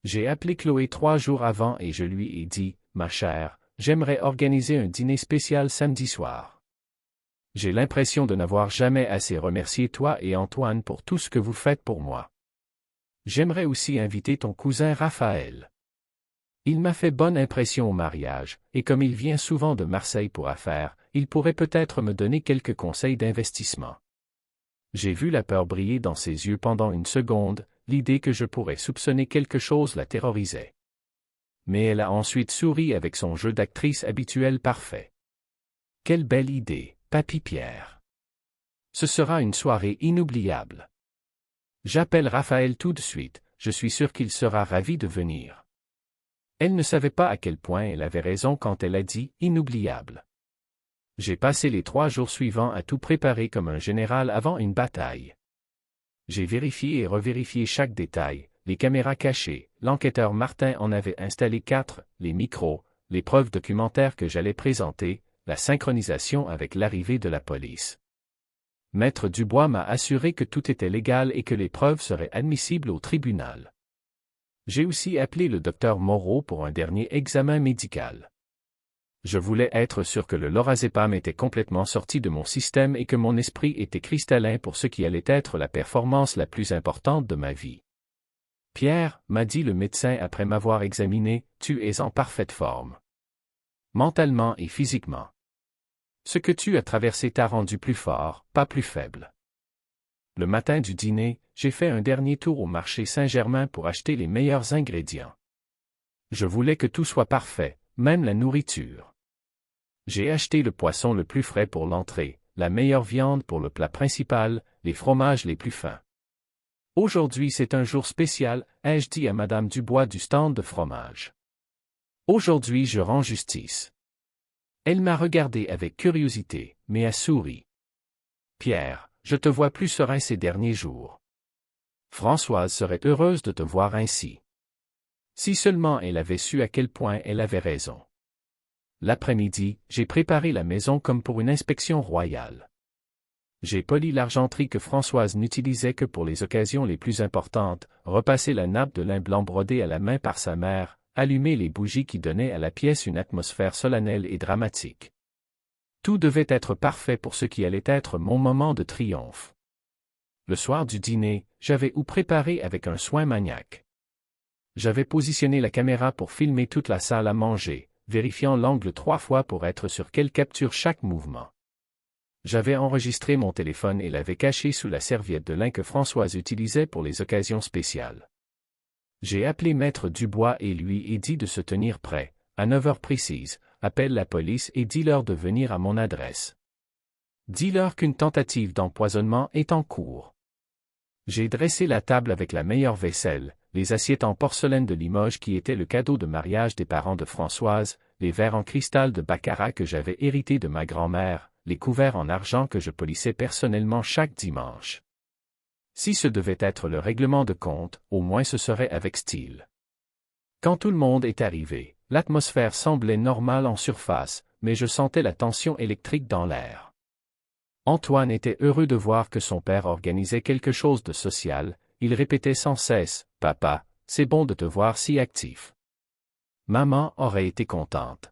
[SPEAKER 1] J'ai appelé Chloé 3 jours avant et je lui ai dit, « Ma chère, j'aimerais organiser un dîner spécial samedi soir. J'ai l'impression de n'avoir jamais assez remercié toi et Antoine pour tout ce que vous faites pour moi. J'aimerais aussi inviter ton cousin Raphaël. Il m'a fait bonne impression au mariage, et comme il vient souvent de Marseille pour affaires, il pourrait peut-être me donner quelques conseils d'investissement. » J'ai vu la peur briller dans ses yeux pendant une seconde, l'idée que je pourrais soupçonner quelque chose la terrorisait. Mais elle a ensuite souri avec son jeu d'actrice habituel parfait. Quelle belle idée, Papy Pierre. Ce sera une soirée inoubliable. J'appelle Raphaël tout de suite, je suis sûr qu'il sera ravi de venir. Elle ne savait pas à quel point elle avait raison quand elle a dit « inoubliable ». J'ai passé les 3 jours suivants à tout préparer comme un général avant une bataille. J'ai vérifié et revérifié chaque détail, les caméras cachées, l'enquêteur Martin en avait installé 4, les micros, les preuves documentaires que j'allais présenter, la synchronisation avec l'arrivée de la police. Maître Dubois m'a assuré que tout était légal et que les preuves seraient admissibles au tribunal. J'ai aussi appelé le docteur Moreau pour un dernier examen médical. Je voulais être sûr que le lorazépam était complètement sorti de mon système et que mon esprit était cristallin pour ce qui allait être la performance la plus importante de ma vie. Pierre, m'a dit le médecin après m'avoir examiné, tu es en parfaite forme. Mentalement et physiquement. Ce que tu as traversé t'a rendu plus fort, pas plus faible. Le matin du dîner, j'ai fait un dernier tour au marché Saint-Germain pour acheter les meilleurs ingrédients. Je voulais que tout soit parfait, même la nourriture. J'ai acheté le poisson le plus frais pour l'entrée, la meilleure viande pour le plat principal, les fromages les plus fins. Aujourd'hui c'est un jour spécial, ai-je dit à Madame Dubois du stand de fromage. Aujourd'hui je rends justice. Elle m'a regardé avec curiosité, mais a souri. Pierre, je te vois plus serein ces derniers jours. Françoise serait heureuse de te voir ainsi. Si seulement elle avait su à quel point elle avait raison. L'après-midi, j'ai préparé la maison comme pour une inspection royale. J'ai poli l'argenterie que Françoise n'utilisait que pour les occasions les plus importantes, repassé la nappe de lin blanc brodée à la main par sa mère, allumé les bougies qui donnaient à la pièce une atmosphère solennelle et dramatique. Tout devait être parfait pour ce qui allait être mon moment de triomphe. Le soir du dîner, j'avais tout préparé avec un soin maniaque. J'avais positionné la caméra pour filmer toute la salle à manger, vérifiant l'angle 3 fois pour être sûr qu'elle capture chaque mouvement. J'avais enregistré mon téléphone et l'avais caché sous la serviette de lin que Françoise utilisait pour les occasions spéciales. J'ai appelé Maître Dubois et lui ai dit de se tenir prêt, à 9 heures précises, appelle la police et dis-leur de venir à mon adresse. Dis-leur qu'une tentative d'empoisonnement est en cours. J'ai dressé la table avec la meilleure vaisselle, les assiettes en porcelaine de Limoges qui étaient le cadeau de mariage des parents de Françoise, les verres en cristal de baccarat que j'avais hérités de ma grand-mère, les couverts en argent que je polissais personnellement chaque dimanche. Si ce devait être le règlement de compte, au moins ce serait avec style. Quand tout le monde est arrivé, l'atmosphère semblait normale en surface, mais je sentais la tension électrique dans l'air. Antoine était heureux de voir que son père organisait quelque chose de social, il répétait sans cesse, « Papa, c'est bon de te voir si actif. » Maman aurait été contente.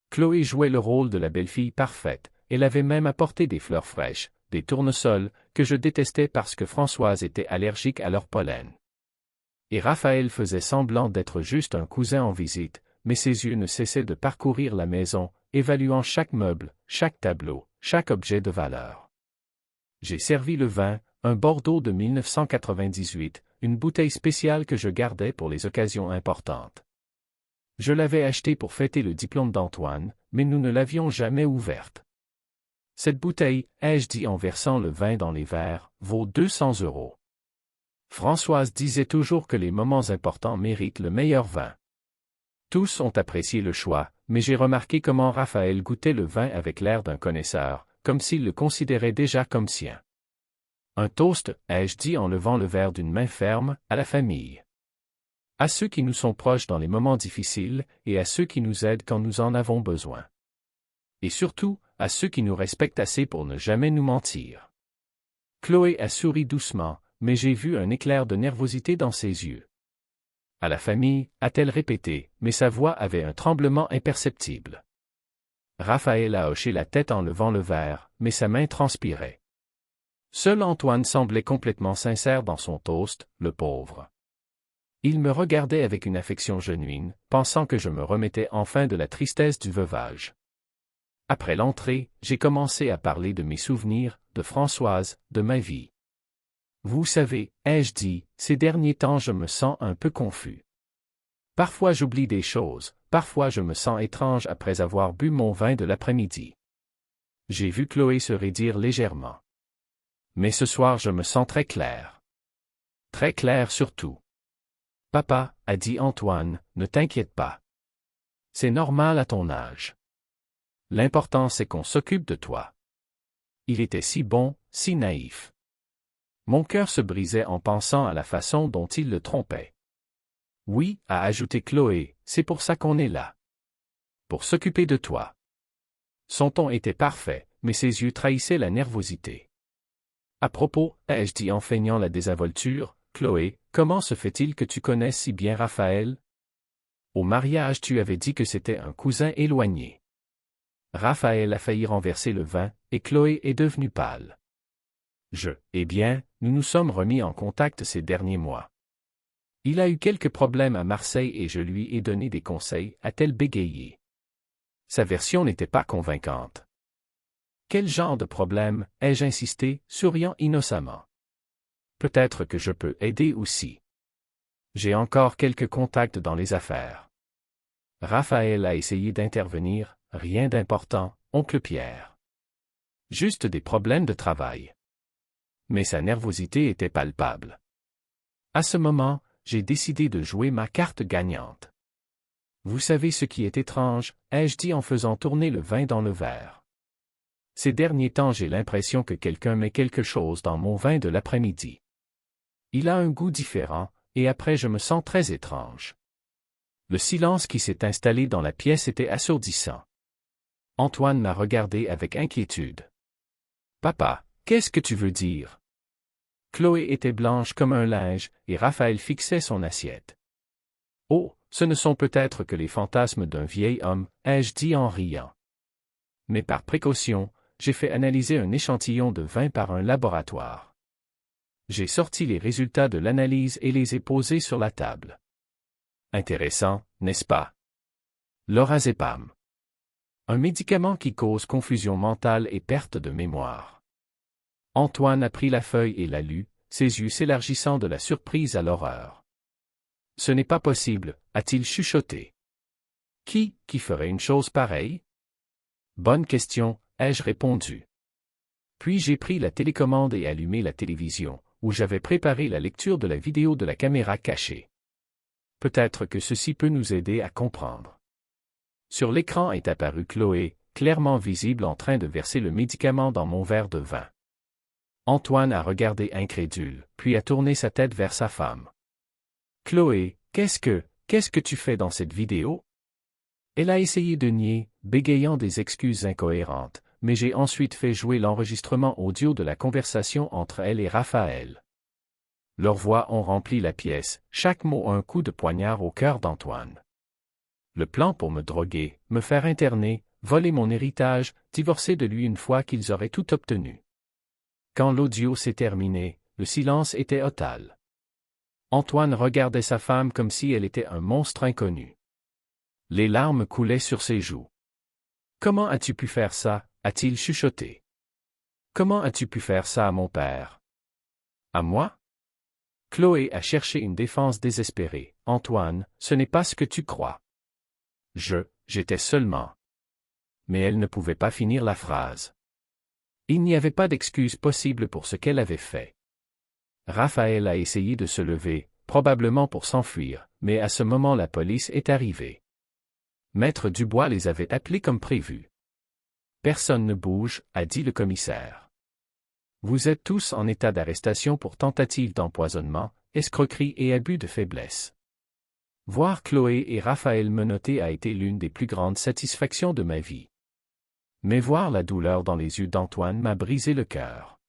[SPEAKER 1] Chloé jouait le rôle de la belle-fille parfaite, elle avait même apporté des fleurs fraîches, des tournesols, que je détestais parce que Françoise était allergique à leur pollen. Et Raphaël faisait semblant d'être juste un cousin en visite, mais ses yeux ne cessaient de parcourir la maison, évaluant chaque meuble, chaque tableau, chaque objet de valeur. J'ai servi le vin, un Bordeaux de 1998, une bouteille spéciale que je gardais pour les occasions importantes. Je l'avais achetée pour fêter le diplôme d'Antoine, mais nous ne l'avions jamais ouverte. Cette bouteille, ai-je dit en versant le vin dans les verres, vaut 200 €. Françoise disait toujours que les moments importants méritent le meilleur vin. Tous ont apprécié le choix, mais j'ai remarqué comment Raphaël goûtait le vin avec l'air d'un connaisseur, comme s'il le considérait déjà comme sien. Un toast, ai-je dit en levant le verre d'une main ferme, à la famille. À ceux qui nous sont proches dans les moments difficiles, et à ceux qui nous aident quand nous en avons besoin. Et surtout, à ceux qui nous respectent assez pour ne jamais nous mentir. Chloé a souri doucement, mais j'ai vu un éclair de nervosité dans ses yeux. À la famille, a-t-elle répété, mais sa voix avait un tremblement imperceptible. Raphaël a hoché la tête en levant le verre, mais sa main transpirait. Seul Antoine semblait complètement sincère dans son toast, le pauvre. Il me regardait avec une affection genuine, pensant que je me remettais enfin de la tristesse du veuvage. Après l'entrée, j'ai commencé à parler de mes souvenirs, de Françoise, de ma vie. Vous savez, ai-je dit, ces derniers temps je me sens un peu confus. Parfois j'oublie des choses, parfois je me sens étrange après avoir bu mon vin de l'après-midi. J'ai vu Chloé se raidir légèrement. Mais ce soir je me sens très clair. Très clair surtout. Papa, a dit Antoine, ne t'inquiète pas. C'est normal à ton âge. L'important c'est qu'on s'occupe de toi. Il était si bon, si naïf. Mon cœur se brisait en pensant à la façon dont il le trompait. Oui, a ajouté Chloé, c'est pour ça qu'on est là. Pour s'occuper de toi. Son ton était parfait, mais ses yeux trahissaient la nervosité. À propos, ai-je dit en feignant la désinvolture, Chloé, comment se fait-il que tu connaisses si bien Raphaël? Au mariage tu avais dit que c'était un cousin éloigné. Raphaël a failli renverser le vin, et Chloé est devenue pâle. Eh bien, nous nous sommes remis en contact ces derniers mois. Il a eu quelques problèmes à Marseille et je lui ai donné des conseils, a-t-elle bégayé. Sa version n'était pas convaincante. Quel genre de problème, ai-je insisté, souriant innocemment. Peut-être que je peux aider aussi. J'ai encore quelques contacts dans les affaires. Raphaël a essayé d'intervenir, rien d'important, oncle Pierre. Juste des problèmes de travail. Mais sa nervosité était palpable. À ce moment, j'ai décidé de jouer ma carte gagnante. Vous savez ce qui est étrange, ai-je dit en faisant tourner le vin dans le verre. Ces derniers temps j'ai l'impression que quelqu'un met quelque chose dans mon vin de l'après-midi. Il a un goût différent, et après je me sens très étrange. Le silence qui s'est installé dans la pièce était assourdissant. Antoine m'a regardé avec inquiétude. Papa, qu'est-ce que tu veux dire? Chloé était blanche comme un linge, et Raphaël fixait son assiette. Oh, ce ne sont peut-être que les fantasmes d'un vieil homme, ai-je dit en riant. Mais par précaution, j'ai fait analyser un échantillon de vin par un laboratoire. J'ai sorti les résultats de l'analyse et les ai posés sur la table. Intéressant, n'est-ce pas? Lorazépam. Un médicament qui cause confusion mentale et perte de mémoire. Antoine a pris la feuille et l'a lue, ses yeux s'élargissant de la surprise à l'horreur. Ce n'est pas possible, a-t-il chuchoté. Qui ferait une chose pareille? Bonne question, ai-je répondu. Puis j'ai pris la télécommande et allumé la télévision, où j'avais préparé la lecture de la vidéo de la caméra cachée. Peut-être que ceci peut nous aider à comprendre. Sur l'écran est apparue Chloé, clairement visible en train de verser le médicament dans mon verre de vin. Antoine a regardé incrédule, puis a tourné sa tête vers sa femme. Chloé, qu'est-ce que tu fais dans cette vidéo? Elle a essayé de nier, bégayant des excuses incohérentes, mais j'ai ensuite fait jouer l'enregistrement audio de la conversation entre elle et Raphaël. Leurs voix ont rempli la pièce, chaque mot un coup de poignard au cœur d'Antoine. Le plan pour me droguer, me faire interner, voler mon héritage, divorcer de lui une fois qu'ils auraient tout obtenu. Quand l'audio s'est terminé, le silence était total. Antoine regardait sa femme comme si elle était un monstre inconnu. Les larmes coulaient sur ses joues. Comment as-tu pu faire ça, a-t-il chuchoté. Comment as-tu pu faire ça à mon père? À moi? Chloé a cherché une défense désespérée. Antoine, ce n'est pas ce que tu crois. J'étais seulement. Mais elle ne pouvait pas finir la phrase. Il n'y avait pas d'excuse possible pour ce qu'elle avait fait. Raphaël a essayé de se lever, probablement pour s'enfuir, mais à ce moment la police est arrivée. Maître Dubois les avait appelés comme prévu. Personne ne bouge, a dit le commissaire. Vous êtes tous en état d'arrestation pour tentative d'empoisonnement, escroquerie et abus de faiblesse. Voir Chloé et Raphaël menottés a été l'une des plus grandes satisfactions de ma vie. Mais voir la douleur dans les yeux d'Antoine m'a brisé le cœur.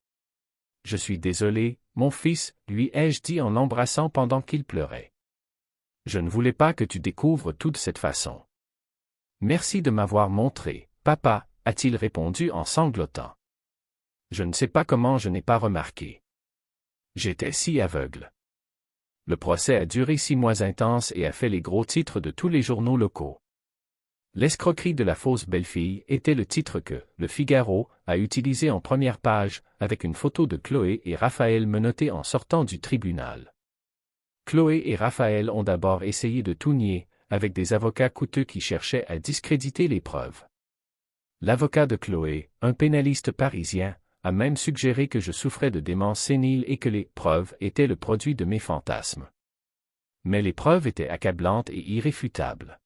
[SPEAKER 1] Je suis désolé, mon fils, lui ai-je dit en l'embrassant pendant qu'il pleurait. Je ne voulais pas que tu découvres tout de cette façon. Merci de m'avoir montré, papa, a-t-il répondu en sanglotant. Je ne sais pas comment je n'ai pas remarqué. J'étais si aveugle. Le procès a duré 6 mois intenses et a fait les gros titres de tous les journaux locaux. L'escroquerie de la fausse belle-fille était le titre que Le Figaro a utilisé en première page, avec une photo de Chloé et Raphaël menottés en sortant du tribunal. Chloé et Raphaël ont d'abord essayé de tout nier, avec des avocats coûteux qui cherchaient à discréditer les preuves. L'avocat de Chloé, un pénaliste parisien, a même suggéré que je souffrais de démence sénile et que les preuves étaient le produit de mes fantasmes. Mais les preuves étaient accablantes et irréfutables.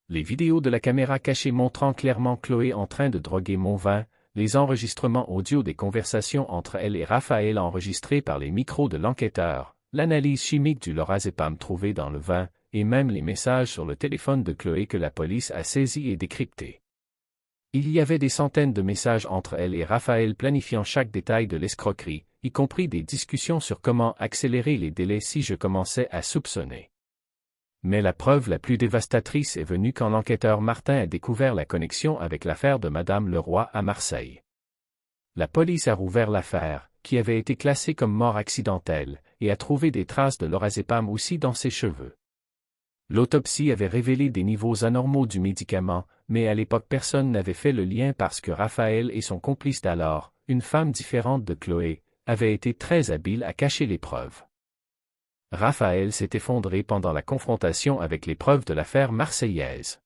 [SPEAKER 1] Les vidéos de la caméra cachée montrant clairement Chloé en train de droguer mon vin, les enregistrements audio des conversations entre elle et Raphaël enregistrés par les micros de l'enquêteur, l'analyse chimique du lorazépam trouvé dans le vin, et même les messages sur le téléphone de Chloé que la police a saisis et décryptés. Il y avait des centaines de messages entre elle et Raphaël planifiant chaque détail de l'escroquerie, y compris des discussions sur comment accélérer les délais si je commençais à soupçonner. Mais la preuve la plus dévastatrice est venue quand l'enquêteur Martin a découvert la connexion avec l'affaire de Madame Leroy à Marseille. La police a rouvert l'affaire, qui avait été classée comme mort accidentelle, et a trouvé des traces de lorazépam aussi dans ses cheveux. L'autopsie avait révélé des niveaux anormaux du médicament, mais à l'époque personne n'avait fait le lien parce que Raphaël et son complice d'alors, une femme différente de Chloé, avaient été très habiles à cacher les preuves. Raphaël s'est effondré pendant la confrontation avec les preuves de l'affaire marseillaise.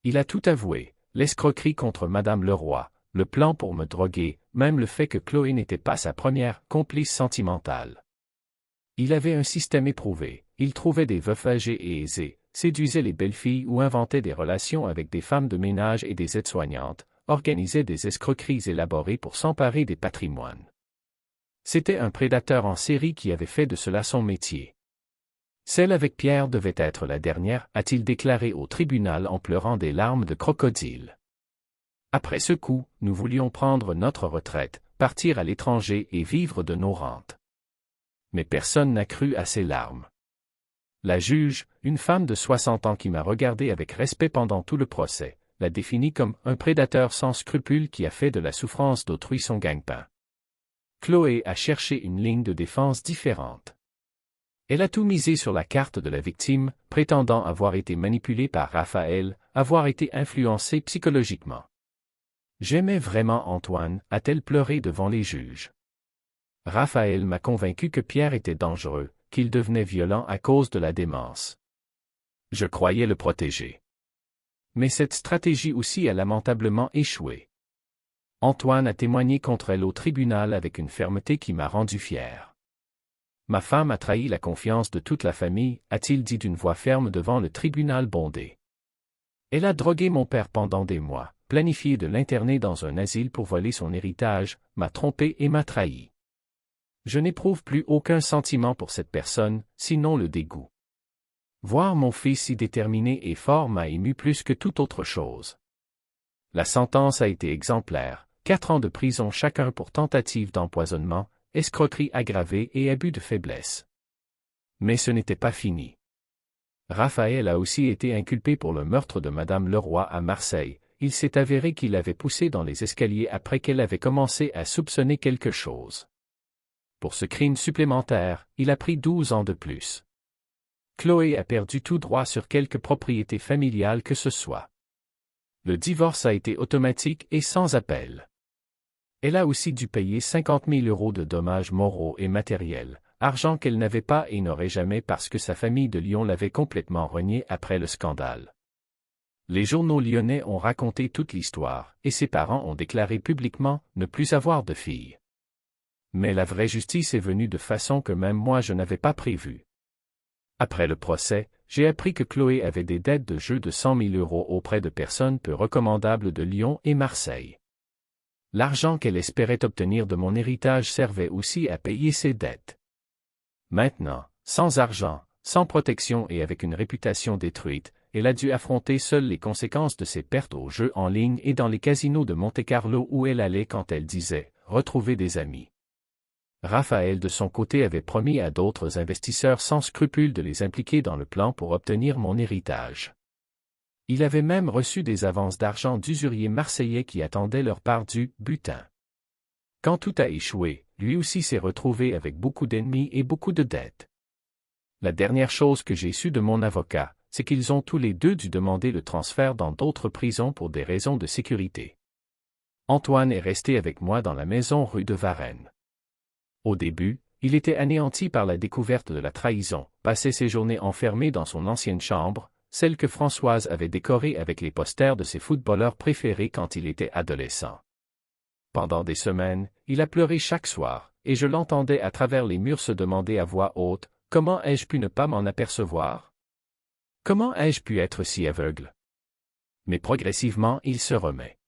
[SPEAKER 1] Il a tout avoué, l'escroquerie contre Madame Leroy, le plan pour me droguer, même le fait que Chloé n'était pas sa première complice sentimentale. Il avait un système éprouvé, il trouvait des veufs âgés et aisés, séduisait les belles filles ou inventait des relations avec des femmes de ménage et des aides-soignantes, organisait des escroqueries élaborées pour s'emparer des patrimoines. C'était un prédateur en série qui avait fait de cela son métier. Celle avec Pierre devait être la dernière, a-t-il déclaré au tribunal en pleurant des larmes de crocodile. Après ce coup, nous voulions prendre notre retraite, partir à l'étranger et vivre de nos rentes. Mais personne n'a cru à ces larmes. La juge, une femme de 60 ans qui m'a regardé avec respect pendant tout le procès, l'a défini comme un prédateur sans scrupules qui a fait de la souffrance d'autrui son gagne-pain. Chloé a cherché une ligne de défense différente. Elle a tout misé sur la carte de la victime, prétendant avoir été manipulée par Raphaël, avoir été influencée psychologiquement. J'aimais vraiment Antoine, a-t-elle pleuré devant les juges. Raphaël m'a convaincu que Pierre était dangereux, qu'il devenait violent à cause de la démence. Je croyais le protéger. Mais cette stratégie aussi a lamentablement échoué. Antoine a témoigné contre elle au tribunal avec une fermeté qui m'a rendu fier. Ma femme a trahi la confiance de toute la famille, a-t-il dit d'une voix ferme devant le tribunal bondé. Elle a drogué mon père pendant des mois, planifié de l'interner dans un asile pour voler son héritage, m'a trompé et m'a trahi. Je n'éprouve plus aucun sentiment pour cette personne, sinon le dégoût. Voir mon fils si déterminé et fort m'a ému plus que toute autre chose. La sentence a été exemplaire. 4 ans de prison chacun pour tentative d'empoisonnement, escroquerie aggravée et abus de faiblesse. Mais ce n'était pas fini. Raphaël a aussi été inculpé pour le meurtre de Madame Leroy à Marseille. Il s'est avéré qu'il l'avait poussée dans les escaliers après qu'elle avait commencé à soupçonner quelque chose. Pour ce crime supplémentaire, il a pris 12 ans de plus. Chloé a perdu tout droit sur quelque propriété familiale que ce soit. Le divorce a été automatique et sans appel. Elle a aussi dû payer 50 000 € de dommages moraux et matériels, argent qu'elle n'avait pas et n'aurait jamais parce que sa famille de Lyon l'avait complètement renié après le scandale. Les journaux lyonnais ont raconté toute l'histoire, et ses parents ont déclaré publiquement ne plus avoir de fille. Mais la vraie justice est venue de façon que même moi je n'avais pas prévue. Après le procès, j'ai appris que Chloé avait des dettes de jeu de 100 000 € auprès de personnes peu recommandables de Lyon et Marseille. L'argent qu'elle espérait obtenir de mon héritage servait aussi à payer ses dettes. Maintenant, sans argent, sans protection et avec une réputation détruite, elle a dû affronter seule les conséquences de ses pertes aux jeux en ligne et dans les casinos de Monte-Carlo où elle allait quand elle disait « retrouver des amis ». Raphaël de son côté avait promis à d'autres investisseurs sans scrupule de les impliquer dans le plan pour obtenir mon héritage. Il avait même reçu des avances d'argent d'usuriers marseillais qui attendaient leur part du butin. Quand tout a échoué, lui aussi s'est retrouvé avec beaucoup d'ennemis et beaucoup de dettes. La dernière chose que j'ai su de mon avocat, c'est qu'ils ont tous les deux dû demander le transfert dans d'autres prisons pour des raisons de sécurité. Antoine est resté avec moi dans la maison rue de Varennes. Au début, il était anéanti par la découverte de la trahison, passait ses journées enfermé dans son ancienne chambre, celle que Françoise avait décorée avec les posters de ses footballeurs préférés quand il était adolescent. Pendant des semaines, il a pleuré chaque soir, et je l'entendais à travers les murs se demander à voix haute « Comment ai-je pu ne pas m'en apercevoir? Comment ai-je pu être si aveugle ?» Mais progressivement il se remet.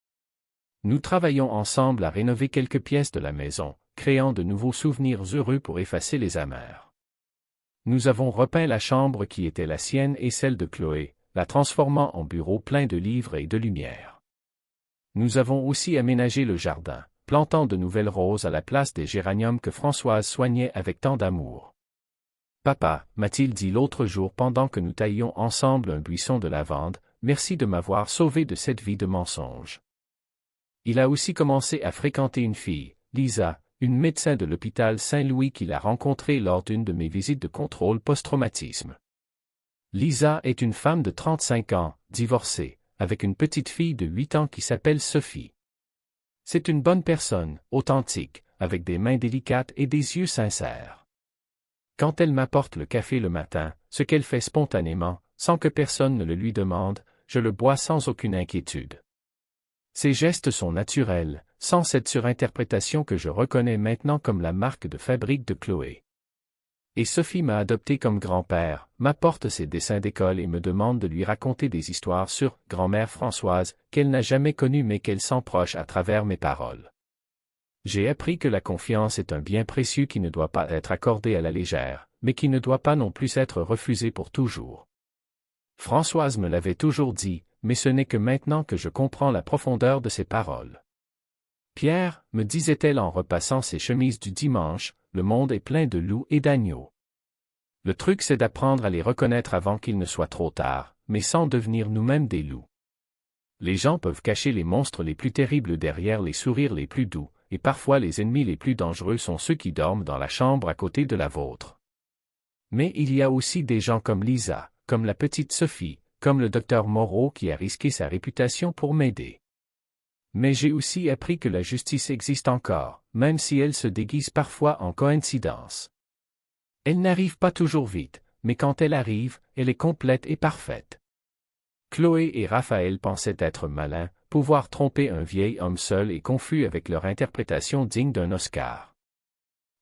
[SPEAKER 1] Nous travaillons ensemble à rénover quelques pièces de la maison, créant de nouveaux souvenirs heureux pour effacer les amers. Nous avons repeint la chambre qui était la sienne et celle de Chloé, la transformant en bureau plein de livres et de lumière. Nous avons aussi aménagé le jardin, plantant de nouvelles roses à la place des géraniums que Françoise soignait avec tant d'amour. « Papa, m'a-t-il dit l'autre jour pendant que nous taillions ensemble un buisson de lavande, merci de m'avoir sauvé de cette vie de mensonge. » Il a aussi commencé à fréquenter une fille, Lisa, une médecin de l'hôpital Saint-Louis qu'il a rencontrée lors d'une de mes visites de contrôle post-traumatisme. Lisa est une femme de 35 ans, divorcée, avec une petite fille de 8 ans qui s'appelle Sophie. C'est une bonne personne, authentique, avec des mains délicates et des yeux sincères. Quand elle m'apporte le café le matin, ce qu'elle fait spontanément, sans que personne ne le lui demande, je le bois sans aucune inquiétude. Ses gestes sont naturels, sans cette surinterprétation que je reconnais maintenant comme la marque de fabrique de Chloé. Et Sophie m'a adopté comme grand-père, m'apporte ses dessins d'école et me demande de lui raconter des histoires sur grand-mère Françoise, qu'elle n'a jamais connue mais qu'elle sent proche à travers mes paroles. J'ai appris que la confiance est un bien précieux qui ne doit pas être accordé à la légère, mais qui ne doit pas non plus être refusé pour toujours. Françoise me l'avait toujours dit, mais ce n'est que maintenant que je comprends la profondeur de ses paroles. Pierre, me disait-elle en repassant ses chemises du dimanche, le monde est plein de loups et d'agneaux. Le truc c'est d'apprendre à les reconnaître avant qu'il ne soit trop tard, mais sans devenir nous-mêmes des loups. Les gens peuvent cacher les monstres les plus terribles derrière les sourires les plus doux, et parfois les ennemis les plus dangereux sont ceux qui dorment dans la chambre à côté de la vôtre. Mais il y a aussi des gens comme Lisa, comme la petite Sophie, comme le docteur Moreau qui a risqué sa réputation pour m'aider. Mais j'ai aussi appris que la justice existe encore, même si elle se déguise parfois en coïncidence. Elle n'arrive pas toujours vite, mais quand elle arrive, elle est complète et parfaite. Chloé et Raphaël pensaient être malins, pouvoir tromper un vieil homme seul et confus avec leur interprétation digne d'un Oscar.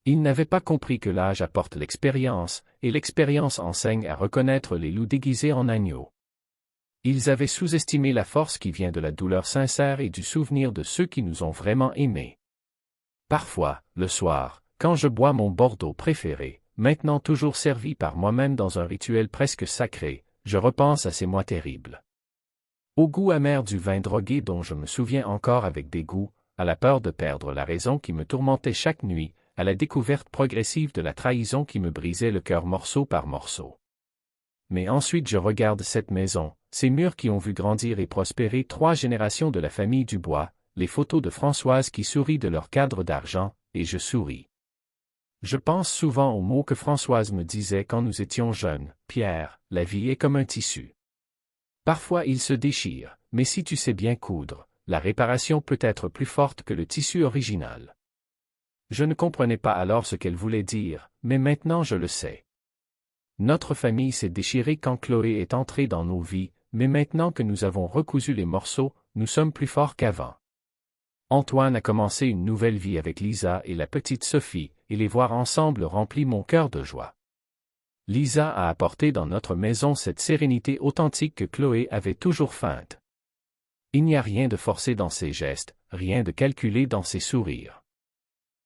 [SPEAKER 1] Ils n'avaient pas compris que l'âge apporte l'expérience, et l'expérience enseigne à reconnaître les loups déguisés en agneaux. Ils avaient sous-estimé la force qui vient de la douleur sincère et du souvenir de ceux qui nous ont vraiment aimés. Parfois, le soir, quand je bois mon Bordeaux préféré, maintenant toujours servi par moi-même dans un rituel presque sacré, je repense à ces mois terribles. Au goût amer du vin drogué dont je me souviens encore avec dégoût, à la peur de perdre la raison qui me tourmentait chaque nuit, à la découverte progressive de la trahison qui me brisait le cœur morceau par morceau. Mais ensuite je regarde cette maison, ces murs qui ont vu grandir et prospérer 3 générations de la famille Dubois, les photos de Françoise qui sourient de leur cadre d'argent, et je souris. Je pense souvent aux mots que Françoise me disait quand nous étions jeunes, « Pierre, la vie est comme un tissu. Parfois il se déchire, mais si tu sais bien coudre, la réparation peut être plus forte que le tissu original. » Je ne comprenais pas alors ce qu'elle voulait dire, mais maintenant je le sais. Notre famille s'est déchirée quand Chloé est entrée dans nos vies, mais maintenant que nous avons recousu les morceaux, nous sommes plus forts qu'avant. Antoine a commencé une nouvelle vie avec Lisa et la petite Sophie, et les voir ensemble remplit mon cœur de joie. Lisa a apporté dans notre maison cette sérénité authentique que Chloé avait toujours feinte. Il n'y a rien de forcé dans ses gestes, rien de calculé dans ses sourires.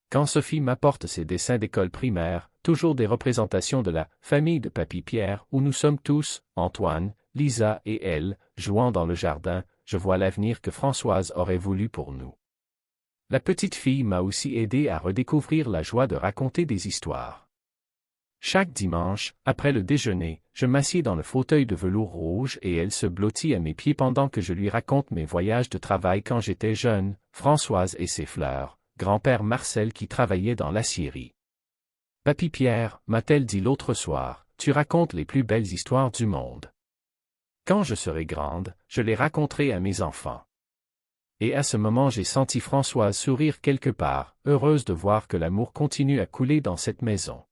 [SPEAKER 1] Quand Sophie m'apporte ses dessins d'école primaire, toujours des représentations de la famille de Papy Pierre où nous sommes tous, Antoine, Lisa et elle, jouant dans le jardin, je vois l'avenir que Françoise aurait voulu pour nous. La petite fille m'a aussi aidé à redécouvrir la joie de raconter des histoires. Chaque dimanche, après le déjeuner, je m'assieds dans le fauteuil de velours rouge et elle se blottit à mes pieds pendant que je lui raconte mes voyages de travail quand j'étais jeune, Françoise et ses fleurs, grand-père Marcel qui travaillait dans l'aciérie. Papy Pierre, m'a-t-elle dit l'autre soir, tu racontes les plus belles histoires du monde. Quand je serai grande, je les raconterai à mes enfants. Et à ce moment j'ai senti Françoise sourire quelque part, heureuse de voir que l'amour continue à couler dans cette maison.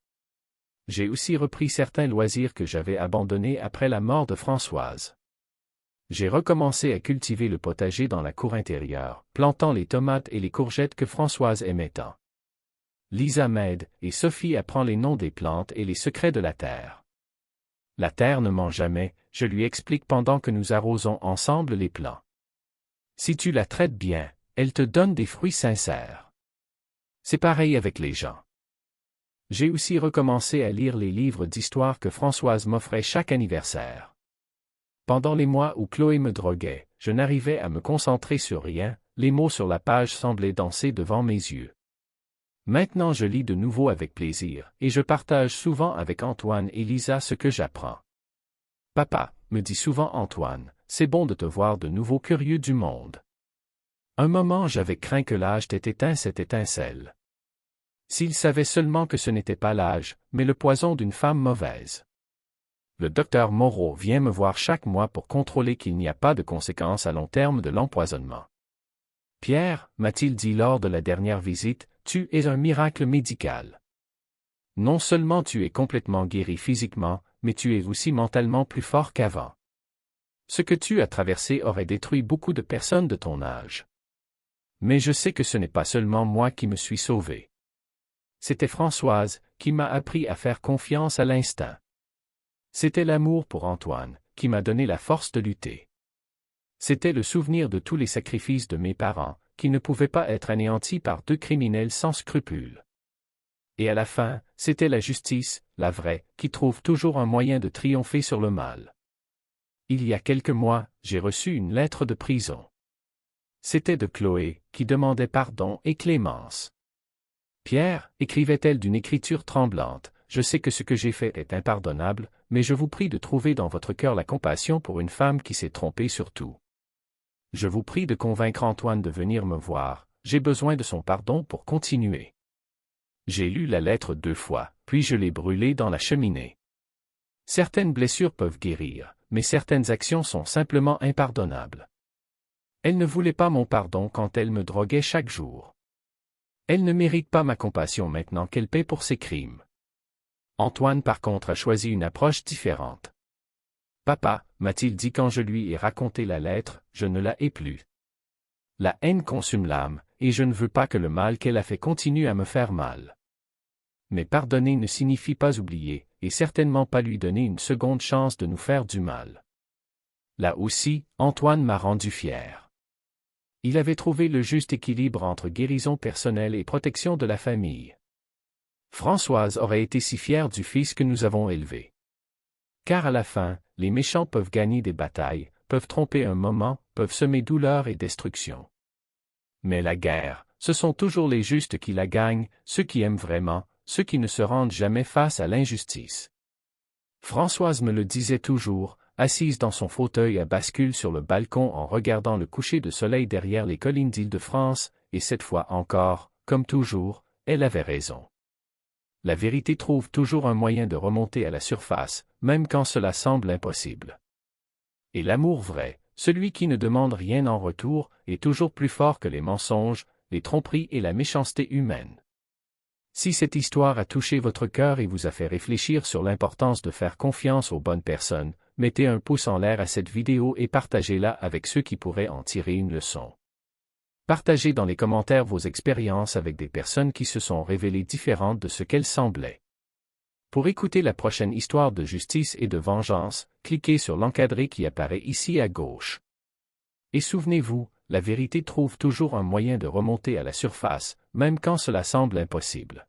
[SPEAKER 1] J'ai aussi repris certains loisirs que j'avais abandonnés après la mort de Françoise. J'ai recommencé à cultiver le potager dans la cour intérieure, plantant les tomates et les courgettes que Françoise aimait tant. Lisa m'aide, et Sophie apprend les noms des plantes et les secrets de la terre. La terre ne ment jamais, je lui explique pendant que nous arrosons ensemble les plants. Si tu la traites bien, elle te donne des fruits sincères. C'est pareil avec les gens. J'ai aussi recommencé à lire les livres d'histoire que Françoise m'offrait chaque anniversaire. Pendant les mois où Chloé me droguait, je n'arrivais à me concentrer sur rien, les mots sur la page semblaient danser devant mes yeux. Maintenant je lis de nouveau avec plaisir, et je partage souvent avec Antoine et Lisa ce que j'apprends. Papa, me dit souvent Antoine, c'est bon de te voir de nouveau curieux du monde. Un moment j'avais craint que l'âge t'ait éteint cette étincelle. S'il savait seulement que ce n'était pas l'âge, mais le poison d'une femme mauvaise. Le docteur Moreau vient me voir chaque mois pour contrôler qu'il n'y a pas de conséquences à long terme de l'empoisonnement. Pierre, m'a-t-il dit lors de la dernière visite, tu es un miracle médical. Non seulement tu es complètement guéri physiquement, mais tu es aussi mentalement plus fort qu'avant. Ce que tu as traversé aurait détruit beaucoup de personnes de ton âge. Mais je sais que ce n'est pas seulement moi qui me suis sauvé. C'était Françoise, qui m'a appris à faire confiance à l'instinct. C'était l'amour pour Antoine, qui m'a donné la force de lutter. C'était le souvenir de tous les sacrifices de mes parents, qui ne pouvaient pas être anéantis par deux criminels sans scrupules. Et à la fin, c'était la justice, la vraie, qui trouve toujours un moyen de triompher sur le mal. Il y a quelques mois, j'ai reçu une lettre de prison. C'était de Chloé, qui demandait pardon et clémence. Pierre, écrivait-elle d'une écriture tremblante, je sais que ce que j'ai fait est impardonnable, mais je vous prie de trouver dans votre cœur la compassion pour une femme qui s'est trompée sur tout. Je vous prie de convaincre Antoine de venir me voir, j'ai besoin de son pardon pour continuer. J'ai lu la lettre 2 fois, puis je l'ai brûlée dans la cheminée. Certaines blessures peuvent guérir, mais certaines actions sont simplement impardonnables. Elle ne voulait pas mon pardon quand elle me droguait chaque jour. Elle ne mérite pas ma compassion maintenant qu'elle paie pour ses crimes. Antoine par contre a choisi une approche différente. Papa, m'a-t-il dit quand je lui ai raconté la lettre, je ne la hais plus. La haine consume l'âme, et je ne veux pas que le mal qu'elle a fait continue à me faire mal. Mais pardonner ne signifie pas oublier, et certainement pas lui donner une seconde chance de nous faire du mal. Là aussi, Antoine m'a rendu fier. Il avait trouvé le juste équilibre entre guérison personnelle et protection de la famille. Françoise aurait été si fière du fils que nous avons élevé. Car à la fin, les méchants peuvent gagner des batailles, peuvent tromper un moment, peuvent semer douleur et destruction. Mais la guerre, ce sont toujours les justes qui la gagnent, ceux qui aiment vraiment, ceux qui ne se rendent jamais face à l'injustice. Françoise me le disait toujours, assise dans son fauteuil à bascule sur le balcon en regardant le coucher de soleil derrière les collines d'Île-de-France, et cette fois encore, comme toujours, elle avait raison. La vérité trouve toujours un moyen de remonter à la surface, même quand cela semble impossible. Et l'amour vrai, celui qui ne demande rien en retour, est toujours plus fort que les mensonges, les tromperies et la méchanceté humaine. Si cette histoire a touché votre cœur et vous a fait réfléchir sur l'importance de faire confiance aux bonnes personnes, mettez un pouce en l'air à cette vidéo et partagez-la avec ceux qui pourraient en tirer une leçon. Partagez dans les commentaires vos expériences avec des personnes qui se sont révélées différentes de ce qu'elles semblaient. Pour écouter la prochaine histoire de justice et de vengeance, cliquez sur l'encadré qui apparaît ici à gauche. Et souvenez-vous, la vérité trouve toujours un moyen de remonter à la surface, même quand cela semble impossible.